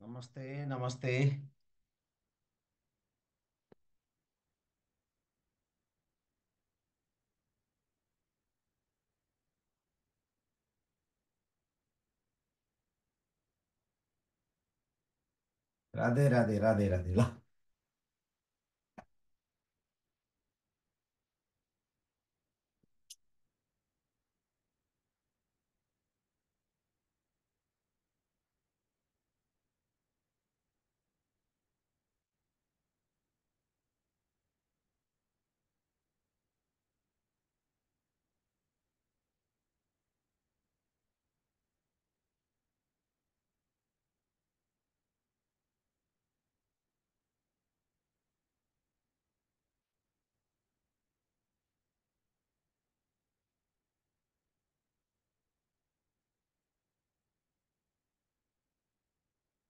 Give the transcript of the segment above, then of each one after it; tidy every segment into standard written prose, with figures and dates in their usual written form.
नमस्ते नमस्ते। राधे राधे राधे राधे ल।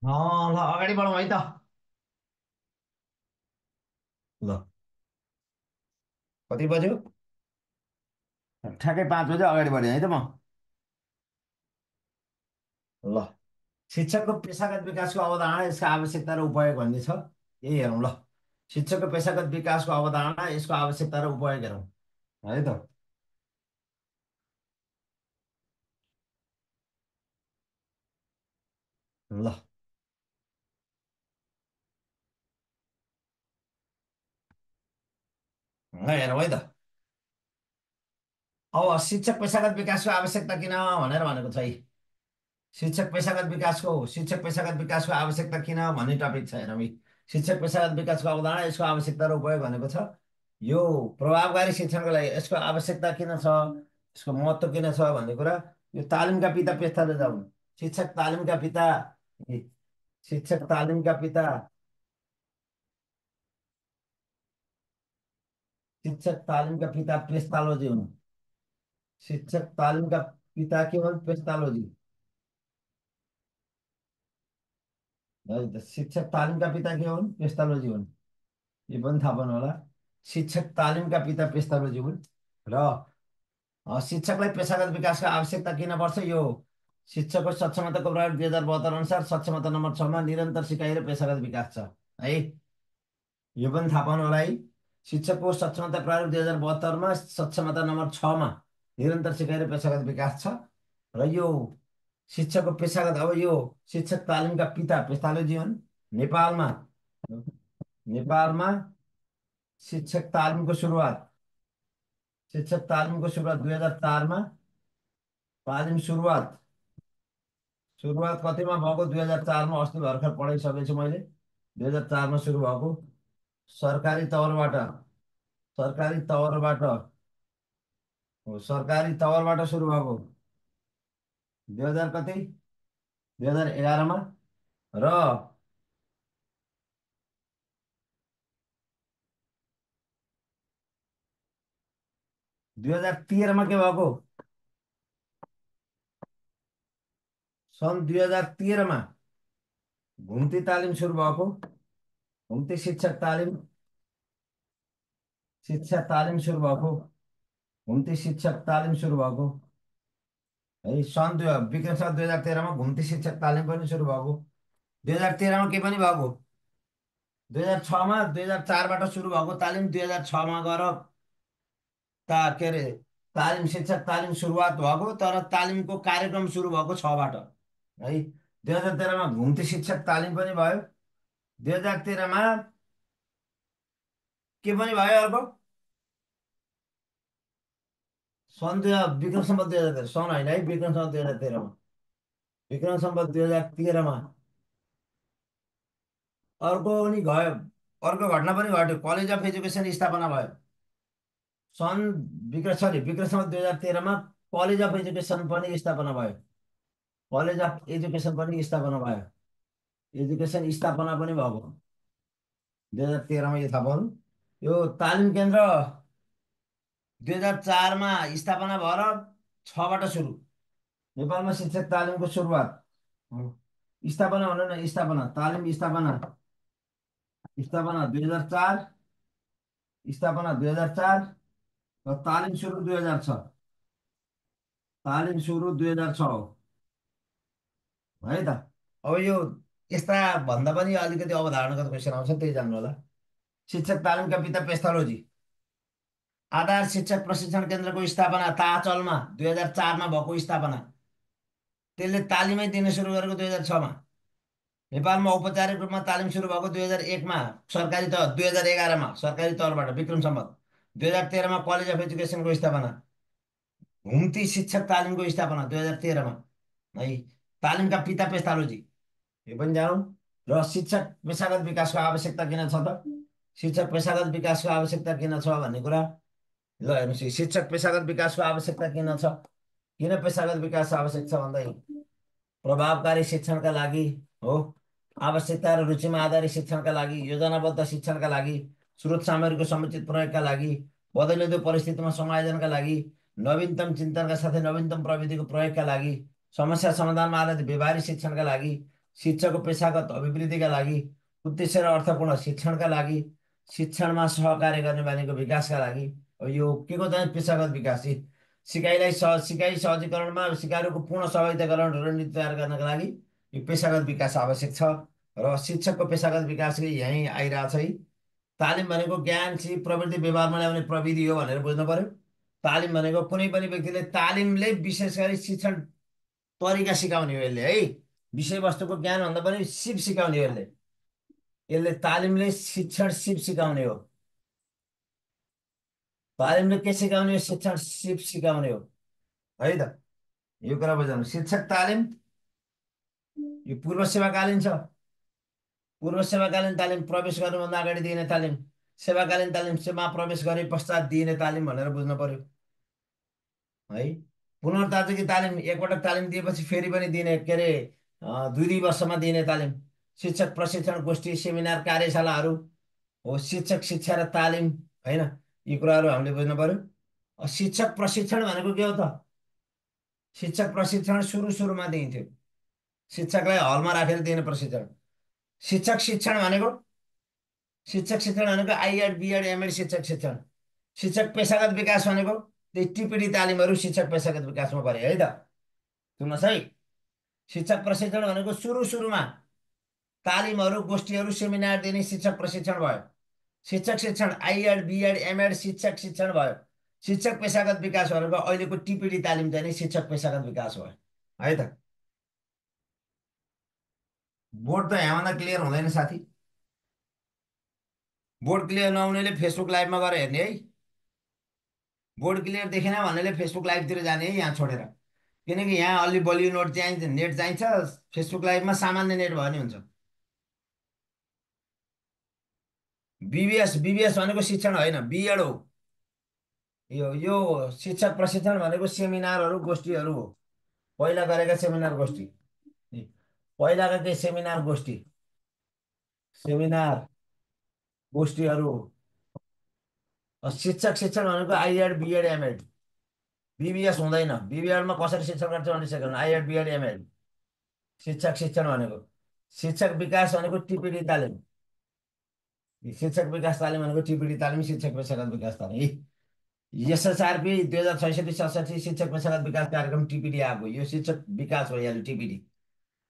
ल अगाडि बढौँ है त। ल कति बज्यो? ठ्याक्कै 5 बजे अगाडि बढेँ है त म। ल, शिक्षकको पेसागत विकासको अवधारणा, यसका आवश्यकता र उपयोग भन्ने छ। यही हेरौँ ल। शिक्षकको पेसागत विकासको अवधारणा, यसको आवश्यकता र उपयोग हेरौँ है त। ल हेरौँ है त। अब शिक्षक पेसागत विकासको आवश्यकता किन भनेर भनेको छ है। शिक्षक पेसागत विकासको आवश्यकता किन भन्ने टपिक छ हेरौँ है। शिक्षक पेसागत विकासको अवधारणा, यसको आवश्यकता र उपयोग भनेको छ। यो प्रभावकारी शिक्षणको लागि यसको आवश्यकता किन छ, यसको महत्त्व किन छ भन्ने कुरा यो तालिमका पिता पेस्ताले जाउन्। शिक्षक तालिमका पिता ए, शिक्षक तालिमका पिता शिक्षक तालिमका पिता पेस्तालोजी हुन्। शिक्षक तालिमका पिता के हुन्? पेस्तालोजी है त। शिक्षक तालिमका पिता के हुन्? पेस्तालोजी हुन्। यो पनि थाहा पाउनु होला। शिक्षक तालिमका पिता पेस्तालोजी हुन्। र शिक्षकलाई पेसागत विकासको आवश्यकता किन पर्छ? यो शिक्षकको सक्षमताको प्रयोग 2072 अनुसार सक्षमता नम्बर 6मा निरन्तर सिकाइ र पेसागत विकास छ है। यो पनि थाहा पाउनु होला है। शिक्षकको सक्षमता प्रयोग 2072मा सक्षमता नम्बर 6मा निरन्तर सिकाइ र पेसागत विकास छ। र यो शिक्षकको पेसागत, अब यो शिक्षक तालिमका पिता पेस्तालोजी हुन्। नेपालमा नेपालमा शिक्षक तालिमको सुरुवात शिक्षक तालिमको सुरुवात 2004मा। तालिम सुरुवात कतिमा भएको? 2004मा। अस्ति भर्खर पढाइसकेछु मैले। 2004मा सुरु भएको। सरकारी तवरबाट सरकारी तवरबाट सरकारी तवरबाट सुरु भएको 2000 कति 2011मा। र 2013मा के भएको? सन् 2013मा घुम्ती तालिम सुरु भएको। घुम्ती शिक्षा तालिम सुरु भएको। घुम्ती शिक्षक तालिम सुरु भएको है। विक्रम सम्वत 2013मा घुम्ती शिक्षक तालिम पनि सुरु भएको। 2013मा के पनि भएको? 2006मा 2004बाट सुरु भएको तालिम 2006मा गएर के अरे तालिम शिक्षक तालिम सुरुवात भएको, तर तालिमको कार्यक्रम सुरु भएको 6बाट है। 2013मा घुम्ती शिक्षक तालिम पनि भयो। 2013मा के पनि भयो अर्को? विक्रम सम्वत 2013 सन होइन है। विक्रम सम्वत 2013मा विक्रम सम्वत 2013मा अर्को पनि गयो। अर्को घटना पनि घट्यो। कलेज अफ एजुकेसन स्थापना भयो। सन् विक्रम सम्वत 2013मा कलेज अफ एजुकेसन पनि स्थापना भयो। कलेज अफ एजुकेसन पनि स्थापना भयो। एजुकेसन स्थापना पनि भएको 2013मा। यो थाहा पाउनु। यो तालिम केन्द्र 2004मा स्थापना भएर 6बाट सुरु। नेपालमा शिक्षक तालिमको सुरुवात स्थापना भनौँ न। तालिम स्थापना 2004। स्थापना 2004 र तालिम सुरु 2006। तालिम सुरु 2006 हो है त। अब यो यस्ता भन्दा पनि अलिकति अवधारणागत क्वेसन आउँछ, त्यही जान्नु होला। शिक्षक तालिमका पिता पेस्थालोजी। आधार शिक्षक प्रशिक्षण केन्द्रको स्थापना ताचलमा 2004मा भएको स्थापना। त्यसले तालिमै दिन सुरु गरेको 2006मा। नेपालमा औपचारिक रूपमा तालिम सुरु भएको 2001मा, सरकारी तह 2011मा सरकारी तौरबाट विक्रम सम्वत। 2013मा कलेज अफ एजुकेसनको स्थापना। घुम्ती शिक्षक तालिमको स्थापना 2013मा। है, तालिमका पिता पेस्थालोजी, यो पनि जानौँ। र शिक्षक पेसागत विकासको आवश्यकता किन छ त? शिक्षक पेसागत विकासको आवश्यकता किन छ भन्ने कुरा ल हेर्नुहोस्, शिक्षक पेसागत विकासको आवश्यकता किन छ? किन पेसागत विकास आवश्यक छ भन्दा प्रभावकारी शिक्षणका लागि हो, आवश्यकता र रुचिमा आधारित शिक्षणका लागि, योजनाबद्ध शिक्षणका लागि, स्रोत सामग्रीको समुचित प्रयोगका लागि, बदलिँदो परिस्थितिमा समायोजनका लागि, नवीनतम चिन्तनका साथै नवीनतम प्रविधिको प्रयोगका लागि, समस्या समाधानमा आधारित व्यवहारिक शिक्षणका लागि, शिक्षकको पेसागत अभिवृद्धिका लागि, उद्देश्य र अर्थपूर्ण शिक्षणका लागि, शिक्षणमा सहकार्य गर्ने बानीको विकासका लागि। यो के को चाहिँ पेसागत विकास? सिकाइ सहजीकरणमा सिकारुको पूर्ण सहभागिता गराउन रणनीति तयार गर्नका लागि यो पेसागत विकास आवश्यक छ। र शिक्षकको पेसागत विकास यहीँ आइरहेछ है। तालिम भनेको ज्ञान, सिप, प्रवृत्ति व्यवहारमा ल्याउने प्रविधि हो भनेर बुझ्नु पर्यो। तालिम भनेको कुनै पनि व्यक्तिले तालिमले विशेष गरी शिक्षण तरिका सिकाउने हो यसले है। विषयवस्तुको ज्ञानभन्दा पनि सिप सिकाउने हो यसले। यसले तालिमले शिक्षण सिप सिकाउने हो। तालिमले के सिकाउने हो? शिक्षण सिप सिकाउने हो है त। यो कुरा बुझाउनु। शिक्षक तालिम यो पूर्व सेवाकालीन छ। पूर्व सेवाकालीन तालिम प्रवेश गर्नुभन्दा अगाडि दिइने तालिम, सेवाकालीन तालिम सेवा प्रवेश गरे पश्चात दिइने तालिम भनेर बुझ्नु पर्यो है। पुनर्ताजगी तालिम एकपटक तालिम दिएपछि फेरि पनि दिने, के अरे 2-2 वर्षमा दिने तालिम। शिक्षक प्रशिक्षण गोष्ठी सेमिनार कार्यशालाहरू हो शिक्षक शिक्षा र तालिम होइन। यी कुराहरू हामीले बुझ्नु पर्यो। शिक्षक प्रशिक्षण भनेको के हो त? शिक्षक प्रशिक्षण सुरुमा दिइन्थ्यो, शिक्षकलाई हलमा राखेर दिने प्रशिक्षण। शिक्षक शिक्षण भनेको आइएड बिएड एमएड शिक्षक शिक्षण। शिक्षक पेसागत विकास भनेको त्यही टिपिडी तालिमहरू शिक्षक पेसागत विकासमा परे है त। सुन्नुहोस् है, शिक्षक प्रशिक्षण भनेको सुरुमा तालिमहरू गोष्ठीहरू सेमिनार दिने शिक्षक प्रशिक्षण भयो। शिक्षक शिक्षण आइएड बिएड एमएड शिक्षक शिक्षण भयो। शिक्षक पेसागत विकास भनेको अहिलेको टिपिडी तालिम चाहिँ शिक्षक पेसागत विकास भयो है त। बोर्ड त यहाँभन्दा क्लियर हुँदैन साथी। बोर्ड क्लियर नहुनेले फेसबुक लाइभमा गएर हेर्ने है। बोर्ड क्लियर देखेन भन्नेले फेसबुक लाइभतिर जाने है यहाँ छोडेर। किनकि यहाँ अलि बलियो नेट चाहिन्छ। फेसबुक लाइभमा सामान्य नेट भयो नि हुन्छ। बिबिएस भनेको शिक्षण होइन, बिएड हो। यो शिक्षक प्रशिक्षण भनेको सेमिनारहरू गोष्ठीहरू हो। पहिला गरेका सेमिनार गोष्ठी, पहिलाका केही सेमिनार गोष्ठीहरू हो। शिक्षक शिक्षण भनेको आइएड बिएड एमएड, बिबिएस हुँदैन। बिबिएडमा कसरी शिक्षण गर्छ भन्ने सिकाउनु, आइएड बिएड एमएड शिक्षक शिक्षण भनेको। शिक्षक विकास भनेको टिपिडी तालिम। शिक्षक विकास तालिम भनेको टिपिडी तालिम, शिक्षक पेसागत विकास तालिम। एसएसआरपी 2066-67 शिक्षक पेसागत विकास कार्यक्रम टिपिडी आएको, यो शिक्षक विकास भइहाल्यो टिपिडी।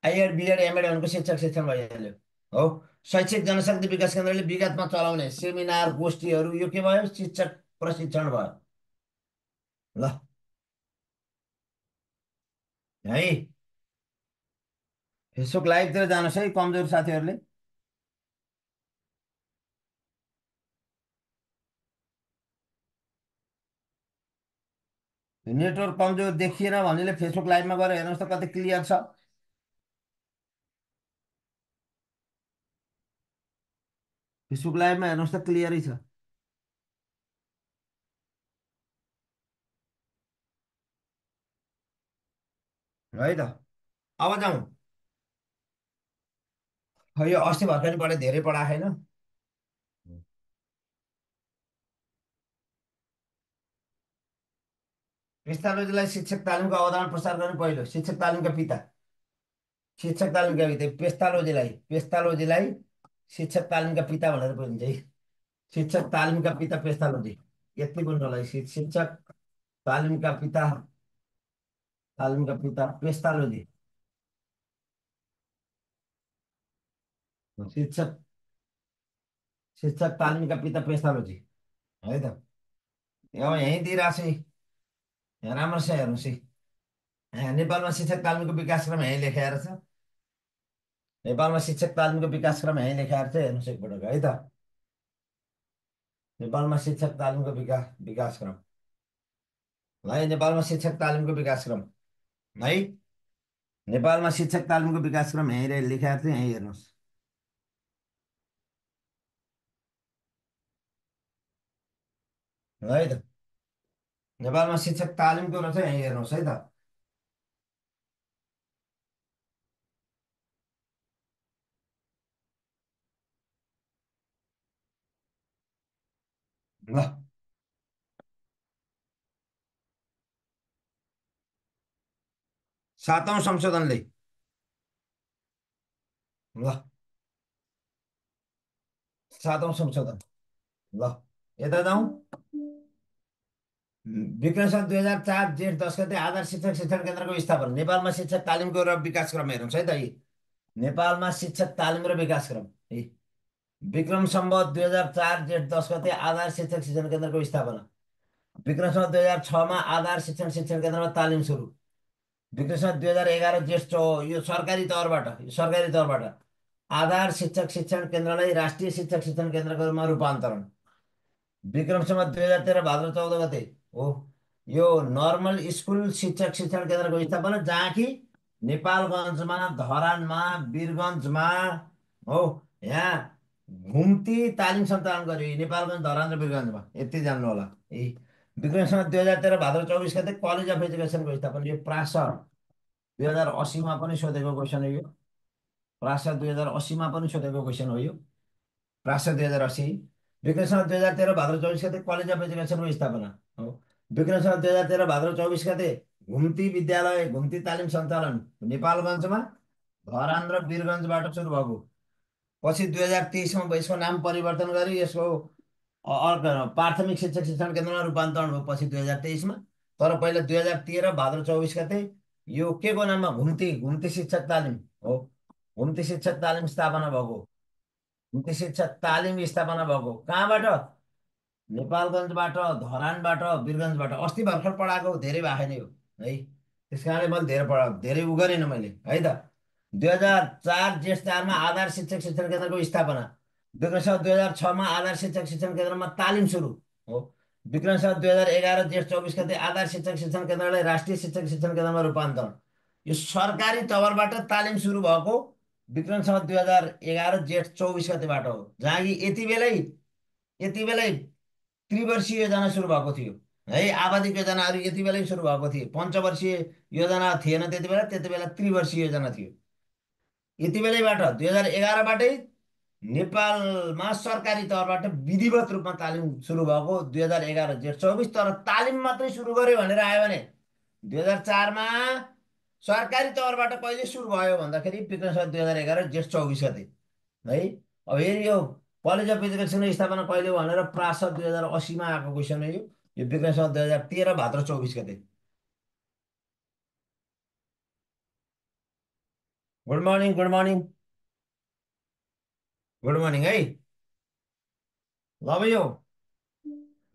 आइएड बिएड एमएड भनेको शिक्षक शिक्षण भइहाल्यो हो। शैक्षिक जनशक्ति विकास केन्द्रले विगतमा चलाउने सेमिनार गोष्ठीहरू यो के भयो? शिक्षक प्रशिक्षण भयो ल है। फेसबुक लाइभतिर जानुहोस् है कमजोर साथीहरूले। नेटवर्क कमजोर देखिएन भनेले फेसबुक लाइभमा गएर हेर्नुहोस् त कति क्लियर छ। फेसबुक लाइभमा हेर्नुहोस् त क्लियरै छ है त। अब जाउँ। यो अस्ति भर्खरै पढे, धेरै पढाएको छैन। पेस्टालोजीलाई शिक्षक तालिमको अवधारणा प्रसार गर्ने पहिलो शिक्षक तालिमका पिता। शिक्षक तालिमका पिता पेस्टालोजीलाई शिक्षक तालिमका पिता भनेर बुझिन्छ है। शिक्षक तालिमका पिता पेस्टालोजी, यति बुझ्नलाई। शिक्षक तालिमका पिता, तालिमका पिता पेस्टालोजी। शिक्षक शिक्षक तालिमका पिता पेस्टालोजी है त। अब यहीँ दिइरहेको छु यहाँ राम्रोसँग हेर्नुहोस् है। यहाँ नेपालमा शिक्षक तालिमको विकासक्रम यहीँ लेखाएर छ। नेपालमा शिक्षक तालिमको विकासक्रम यहीँ लेखाएर छ, हेर्नुहोस् एकपटक है त। नेपालमा शिक्षक तालिमको विकासक्रम है। नेपालमा शिक्षक तालिमको विकासक्रम है। नेपालमा शिक्षक तालिमको विकासक्रम यहीँ लेखाएर छ, यहीँ हेर्नुहोस् है त। नेपालमा शिक्षक तालिमको रहेछ, यहीँ हेर्नुहोस् है त। ल 7औं संशोधनले। ल 7औं संशोधन। ल यता जाउँ। विक्रम सन् 2004 जेठ 10 गते आधार शिक्षक शिक्षण केन्द्रको स्थापना। नेपालमा शिक्षक तालिमको र विकासक्रम हेर्नुहोस् है त। यी नेपालमा शिक्षक तालिम र विकासक्रम यी विक्रम सम्वत 2004 जेठ 10 गते आधार शिक्षक शिक्षण केन्द्रको स्थापना। विक्रम सम्वत 2006मा आधार शिक्षण शिक्षण केन्द्रमा तालिम सुरु। विक्रम सम्वत 2011 जेठ यो सरकारी तौरबाट, आधार शिक्षक शिक्षण केन्द्रलाई राष्ट्रिय शिक्षक शिक्षण केन्द्रको रूपमा रूपान्तरण। विक्रम सम्वत 2013 भाद्र 14 गते हो यो नर्मल स्कुल शिक्षक शिक्षण केन्द्रको स्थापना, जहाँ कि नेपालगञ्जमा, धरानमा, वीरगञ्जमा हो यहाँ घुम्ती तालिम सञ्चालन गरियो। नेपालगञ्ज, धरान र वीरगञ्जमा, यति जान्नु होला। ए विक्रम सम्वत 2013 भाद्र 24 गते कलेज अफ एजुकेसनको स्थापना। यो प्रास 2080मा पनि सोधेको क्वेसन हो यो। प्रास 2080मा पनि सोधेको क्वेसन हो यो। प्रास 2080। विक्रम सम्वत 2013 भाद्र 24 गते कलेज अफ एजुकेसनको स्थापना हो। विक्रम सम्वत 2013 भाद्र 24 गते घुम्ती विद्यालय, घुम्ती तालिम सञ्चालन नेपालगञ्जमा, धरान र वीरगञ्जबाट सुरु भएको। पछि 2023मा यसको नाम परिवर्तन गरी यसको अर्को प्राथमिक शिक्षक शिक्षण केन्द्रमा रूपान्तरण भयो पछि 2023मा। तर पहिला 2013 भाद्र 24 गते यो के को नाममा घुम्ती, घुम्ती शिक्षक तालिम हो। घुम्ती शिक्षक तालिम स्थापना भएको। घुम्ती शिक्षक तालिम स्थापना भएको कहाँबाट? नेपालगञ्जबाट, धरानबाट, वीरगञ्जबाट। अस्ति भर्खर पढाएको, धेरै भएको छैन यो है। त्यस कारणले मैले धेरै उ गरेन मैले है त। 2004 जेठ 4मा आधार शिक्षक शिक्षण केन्द्रको स्थापना। विक्रम सम्वत 2006मा आधार शिक्षक शिक्षण केन्द्रमा तालिम सुरु हो। विक्रम सम्वत 2011 जेठ 24 गते आधार शिक्षक शिक्षण केन्द्रलाई राष्ट्रिय शिक्षक शिक्षण केन्द्रमा रूपान्तरण। यो सरकारी तवरबाट तालिम सुरु भएको विक्रम सम्वत 2011 जेठ 24 गतेबाट हो, जहाँ कि यति बेलै त्रिवर्षीय योजना सुरु भएको थियो है। आबादी योजनाहरू यति बेलै सुरु भएको थियो। पञ्चवर्षीय योजना थिएन त्यति बेला त्रिवर्षीय योजना थियो। यति बेलैबाट 2011बाटै नेपालमा सरकारी तौरबाट विधिवत रूपमा तालिम सुरु भएको 2011 जेठ 24। तर तालिम मात्रै सुरु गर्यो भनेर आयो भने 2004मा सरकारी तौरबाट कहिले सुरु भयो भन्दाखेरि विक्रम सम्वत 2011 जेठ 24 गते है। अब फेरि यो कलेज अफ एजुकेसन स्थापना कहिले हो भनेर प्रास 2080मा आएको क्वेसन हो यो। यो विक्रम सम्वत 2013 भाद्र 24 गते। Good morning, good morning, good morning है। ल अब यो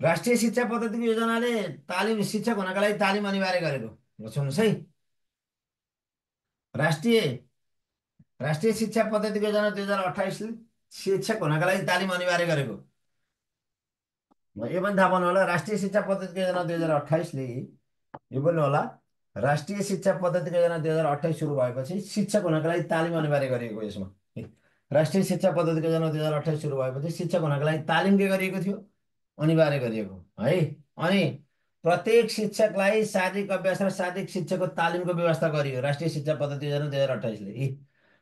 राष्ट्रिय शिक्षा पद्धतिको योजनाले तालिम शिक्षक हुनका लागि तालिम अनिवार्य गरेको। ल सुन्नुहोस् है। राष्ट्रिय राष्ट्रिय शिक्षा पद्धतिको योजना 2028ले शिक्षक हुनका लागि तालिम अनिवार्य गरेको। यो पनि थाहा पाउनु होला। राष्ट्रिय शिक्षा पद्धतिको योजना 2028ले यो पनि होला। राष्ट्रिय शिक्षा पद्धतिको योजना 2028 सुरु भएपछि शिक्षक हुनका लागि तालिम अनिवार्य गरिएको यसमा। राष्ट्रिय शिक्षा पद्धतिको योजना 2028 सुरु भएपछि शिक्षक हुनका लागि तालिम के गरिएको थियो? अनिवार्य गरिएको है। अनि प्रत्येक शिक्षकलाई शारीरिक अभ्यास र शारीरिक शिक्षाको तालिमको व्यवस्था गरियो राष्ट्रिय शिक्षा पद्धति योजना 2028ले।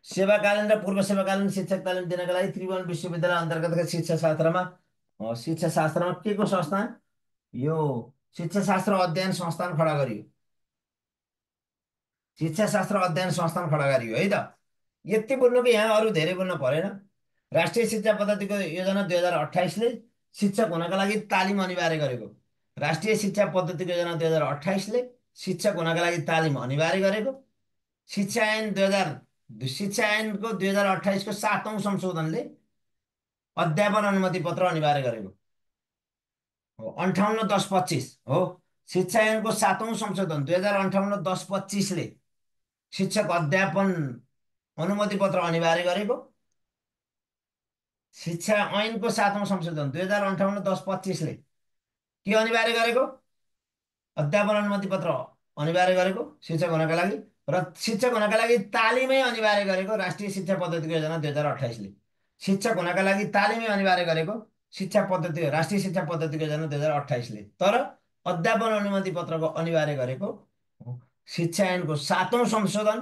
सेवाकालीन र पूर्व सेवाकालीन शिक्षक तालिम दिनका लागि त्रिभुवन विश्वविद्यालय अन्तर्गतका शिक्षाशास्त्रमा के को संस्थान? यो शिक्षाशास्त्र अध्ययन संस्थान खडा गरियो। शिक्षाशास्त्र अध्ययन संस्थान खडा गरियो है त। यति बोल्नु कि यहाँ अरू धेरै बोल्न परेन। राष्ट्रिय शिक्षा पद्धतिको योजना 2028ले शिक्षक हुनका लागि तालिम अनिवार्य गरेको। राष्ट्रिय शिक्षा पद्धतिको योजना 2028ले शिक्षक हुनका लागि तालिम अनिवार्य गरेको। शिक्षा ऐन 2000 शिक्षा ऐनको 2028 को 7औं संशोधनले अध्यापन अनुमति पत्र अनिवार्य गरेको हो। 58-10-25 हो। शिक्षा ऐनको 7औं संशोधन 2058-10-25ले शिक्षक अध्यापन अनुमति पत्र अनिवार्य गरेको। शिक्षा ऐनको 7औं संशोधन 2058-10-25ले के अनिवार्य गरेको? अध्यापन अनुमति पत्र अनिवार्य गरेको शिक्षक हुनका लागि। र शिक्षक हुनका लागि तालिमै अनिवार्य गरेको राष्ट्रिय शिक्षा पद्धतिको योजना 2028ले। शिक्षक हुनका लागि तालिमै अनिवार्य गरेको राष्ट्रिय शिक्षा पद्धतिको योजना 2028ले। तर अध्यापन अनुमति पत्रको अनिवार्य गरेको शिक्षा ऐनको 7औं संशोधन,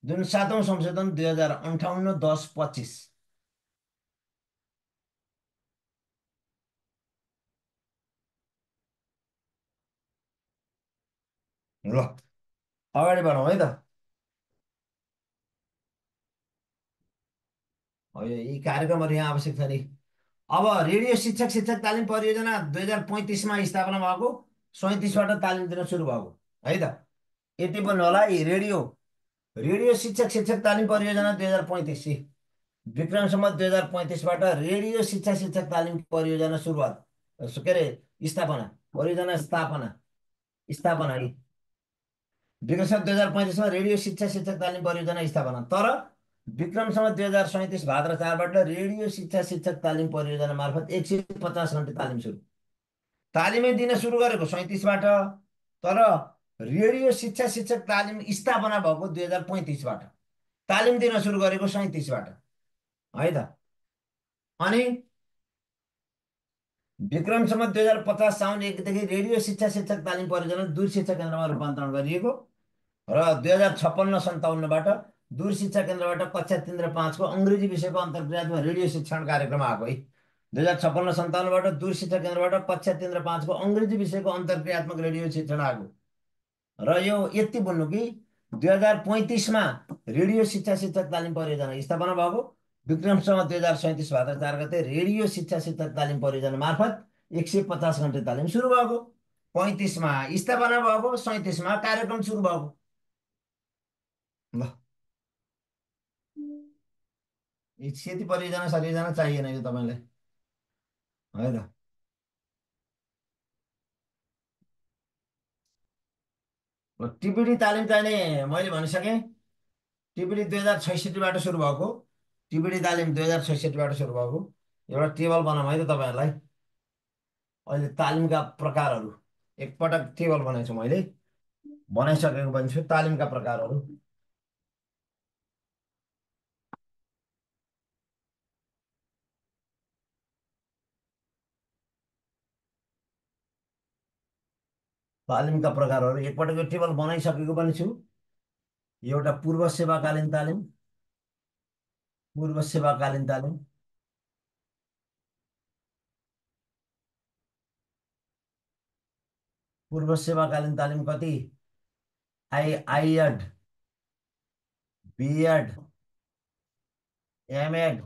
जुन 7औं संशोधन 2058-10-25। ल अगाडि बढौँ है त। यी कार्यक्रमहरू यहाँ आवश्यक छ नि। अब रेडियो शिक्षक शिक्षक तालिम परियोजना 2035मा स्थापना भएको, 37बाट तालिम दिन सुरु भएको है त। यति पनि होला यी रेडियो रेडियो शिक्षक शिक्षक तालिम परियोजना 2035, विक्रम सम्वत 2035बाट रेडियो शिक्षा शिक्षक तालिम परियोजना सुरुवात, के अरे स्थापना, परियोजना स्थापना, स्थापना है। विक्रम सम्वत 2035मा रेडियो शिक्षा शिक्षक तालिम परियोजना स्थापना। तर विक्रम सम्वत 2037 भाद्र 4बाट रेडियो शिक्षा शिक्षक तालिम परियोजना मार्फत 150 घन्टे तालिम सुरु, तालिमै दिन सुरु गरेको 37बाट। तर रेडियो शिक्षा शिक्षक तालिम स्थापना भएको 2035बाट, तालिम दिन सुरु गरेको 37बाट है त। अनि विक्रम सम्वत 2050 साउन 1देखि रेडियो शिक्षा शिक्षक तालिम परियोजना दूर शिक्षा केन्द्रमा रूपान्तरण गरिएको। र 2056-57बाट दूर शिक्षा केन्द्रबाट कक्षा 3 र 5को अङ्ग्रेजी विषयको अन्तर्क्रियात्मक रेडियो शिक्षण कार्यक्रम आएको है। 2056-57बाट दूर शिक्षा केन्द्रबाट कक्षा 3 र 5को अङ्ग्रेजी विषयको अन्तर्क्रियात्मक रेडियो शिक्षण आएको। र यो यति भन्नु कि 2035मा रेडियो शिक्षा शिक्षक तालिम परियोजना स्थापना भएको। विक्रम सम्वत 2037 भाद्र 4 गते रेडियो शिक्षा शिक्षक तालिम परियोजना मार्फत 150 घन्टे तालिम सुरु भएको। 35मा स्थापना भएको, 37मा कार्यक्रम सुरु भएको। ल यी सेती परियोजना सरियोजना चाहिएन यो तपाईँलाई है त। टिबिडी तालिम चाहिने मैले भनिसकेँ। टिबिडी 2066बाट सुरु भएको, टिबिडी तालिम 2066बाट सुरु भएको। एउटा टेबल बनाऊँ है त तपाईँहरूलाई। अहिले तालिमका प्रकारहरू एकपटक टेबल बनाएछु मैले, बनाइसकेको पनि छु। तालिमका प्रकारहरू एकपटक यो टेबल बनाइसकेको पनि छु। एउटा पूर्व सेवाकालीन तालिम, पूर्व सेवाकालीन तालिम, पूर्व सेवाकालीन तालिम कति? आइएड, बिएड, एमएड,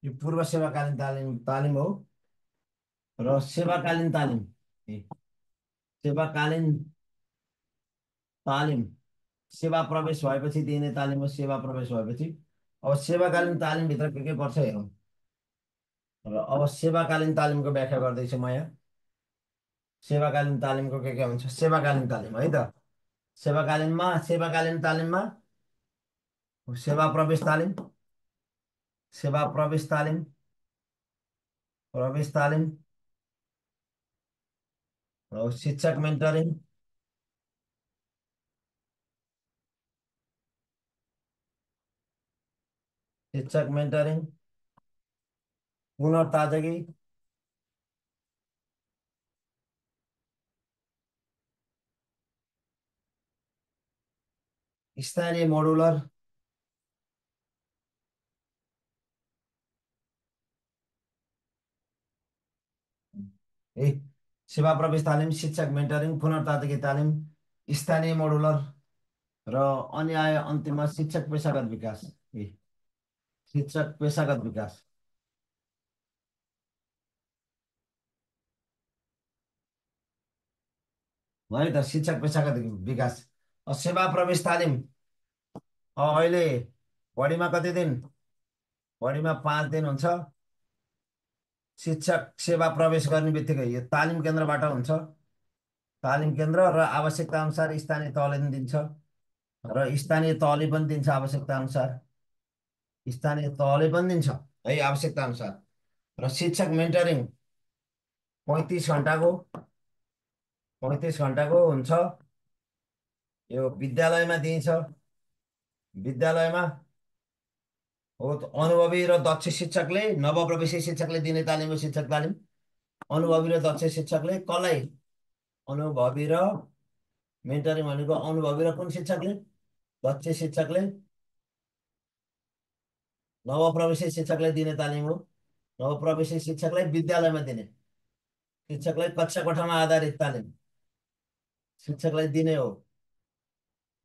यो पूर्व सेवाकालीन तालिम तालिम हो। र सेवाकालीन तालिम, ए, सेवाकालीन तालिम सेवा प्रवेश भएपछि दिने तालिम हो। सेवा प्रवेश भएपछि अब सेवाकालीन तालिमभित्र के पर्छ हेरौँ। र अब सेवाकालीन तालिमको व्याख्या गर्दैछु म यहाँ। सेवाकालीन तालिमको के हुन्छ? सेवाकालीन तालिम है त। सेवाकालीन तालिममा सेवा प्रवेश तालिम, सेवा प्रवेश तालिम, प्रवेश तालिम, र शिक्षक मेन्टरिङ, शिक्षक मेन्टरिङ, पुनर्ताजगी, स्थानीय मोडुलर, ए सेवा प्रवेश तालिम, शिक्षक मेन्टरिङ, पुनर्ताजगी तालिम, स्थानीय मोडुलर, र अनि आयो अन्तिममा शिक्षक पेसागत विकास। ए शिक्षक पेसागत विकास है त। शिक्षक पेसागत विकास सेवा प्रवेश तालिम अहिले बढीमा कति दिन? बढीमा 5 दिन हुन्छ। शिक्षक सेवा प्रवेश गर्ने बित्तिकै यो तालिम केन्द्रबाट हुन्छ। तालिम केन्द्र र आवश्यकता अनुसार स्थानीय तहले पनि दिन्छ र स्थानीय तहले पनि दिन्छ आवश्यकता अनुसार। स्थानीय तहले पनि दिन्छ है आवश्यकता अनुसार। र शिक्षक मेन्टरिङ 35 घन्टाको 35 घन्टाको हुन्छ। यो विद्यालयमा दिइन्छ। विद्यालयमा हो अनुभवी र दक्ष शिक्षकले नवप्रवेशी शिक्षकले दिने तालिम हो शिक्षक तालिम। अनुभवी र दक्ष शिक्षकले कसलाई? अनुभवी र मेन्टरिङ भनेको अनुभवी र कुन शिक्षकले? दक्ष शिक्षकले नवप्रवेशी शिक्षकलाई दिने तालिम हो। नवप्रवेशी शिक्षकलाई विद्यालयमा दिने। शिक्षकलाई कक्षा कोठामा आधारित तालिम शिक्षकलाई दिने हो।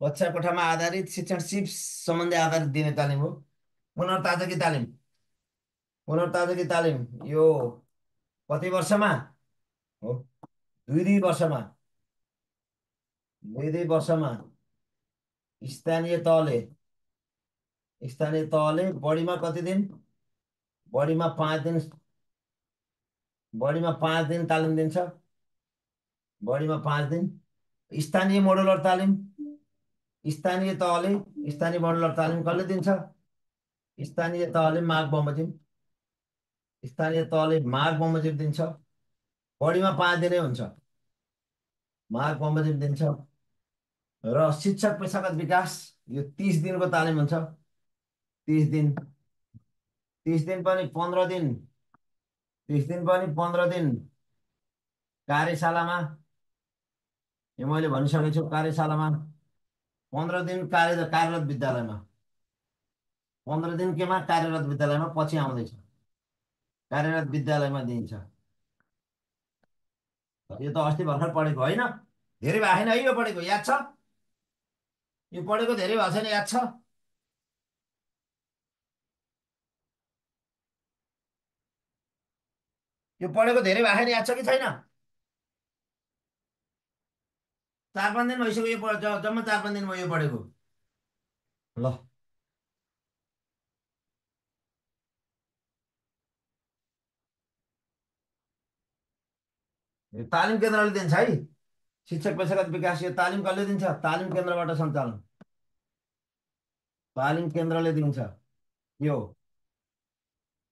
कक्षा कोठामा आधारित शिक्षण सिप सम्बन्धी आधारित दिने तालिम हो। पुनर्ताजगी तालिम पुनर्ताजगी तालिम यो कति वर्षमा हो? 2-2 वर्षमा। 2-2 वर्षमा स्थानीय तहले बढीमा कति दिन? बढीमा 5 दिन। बढीमा 5 दिन तालिम दिन्छ। बढीमा 5 दिन। स्थानीय मोडुलर तालिम स्थानीय मोडुलर तालिम कसले दिन्छ? स्थानीय तहले माग बमोजिम दिन्छ। बढीमा 5 दिनै हुन्छ। माग बमोजिम दिन्छ। र शिक्षक पेसागत विकास यो 30 दिनको तालिम हुन्छ। 30 दिन। 30 दिन पनि 15 दिन। 30 दिन पनि 15 दिन कार्यशालामा। यो मैले भनिसकेको छु कार्यशालामा। 15 दिन कार्यरत विद्यालयमा। 15 दिन केमा? कार्यरत विद्यालयमा। पछि आउँदैछ। कार्यरत विद्यालयमा दिइन्छ। यो त अस्ति भर्खर पढेको होइन। धेरै भएको छैन है यो पढेको, याद छ? यो पढेको धेरै भएको छैन, याद छ? यो पढेको धेरै भएको छैन, याद छ कि छैन? 4-5 दिन भइसक्यो यो जम्मा 4-5 दिन भयो यो पढेको। ल यो तालिम केन्द्रले दिन्छ है। शिक्षक पेसागत विकास यो तालिम कसले दिन्छ? तालिम केन्द्रबाट सञ्चालन। तालिम केन्द्रले दिन्छ। यो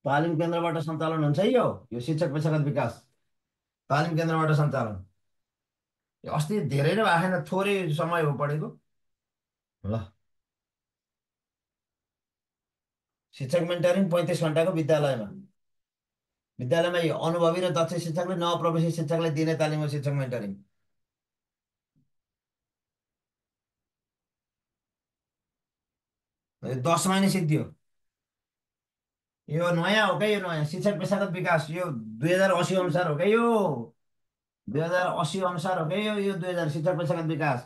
तालिम केन्द्रबाट सञ्चालन हुन्छ है। यो शिक्षक पेसागत विकास तालिम केन्द्रबाट सञ्चालन। यो अस्ति धेरै नै भएको छैन, थोरै समय हो पढेको। ल शिक्षक मेन्टरिङ 35 घन्टाको विद्यालयमा। विद्यालयमा यो अनुभवी र दक्ष शिक्षकले नवप्रवेशी शिक्षकलाई दिने तालिम हो शिक्षक मेन्टरिङ। यो 10 महिना सिद्धियो। यो नयाँ हो क्या? यो नयाँ शिक्षक पेसागत विकास यो 2080 अनुसार हो क्या? यो 2080 अनुसार हो क्या? यो 2000 शिक्षक पेसागत विकास।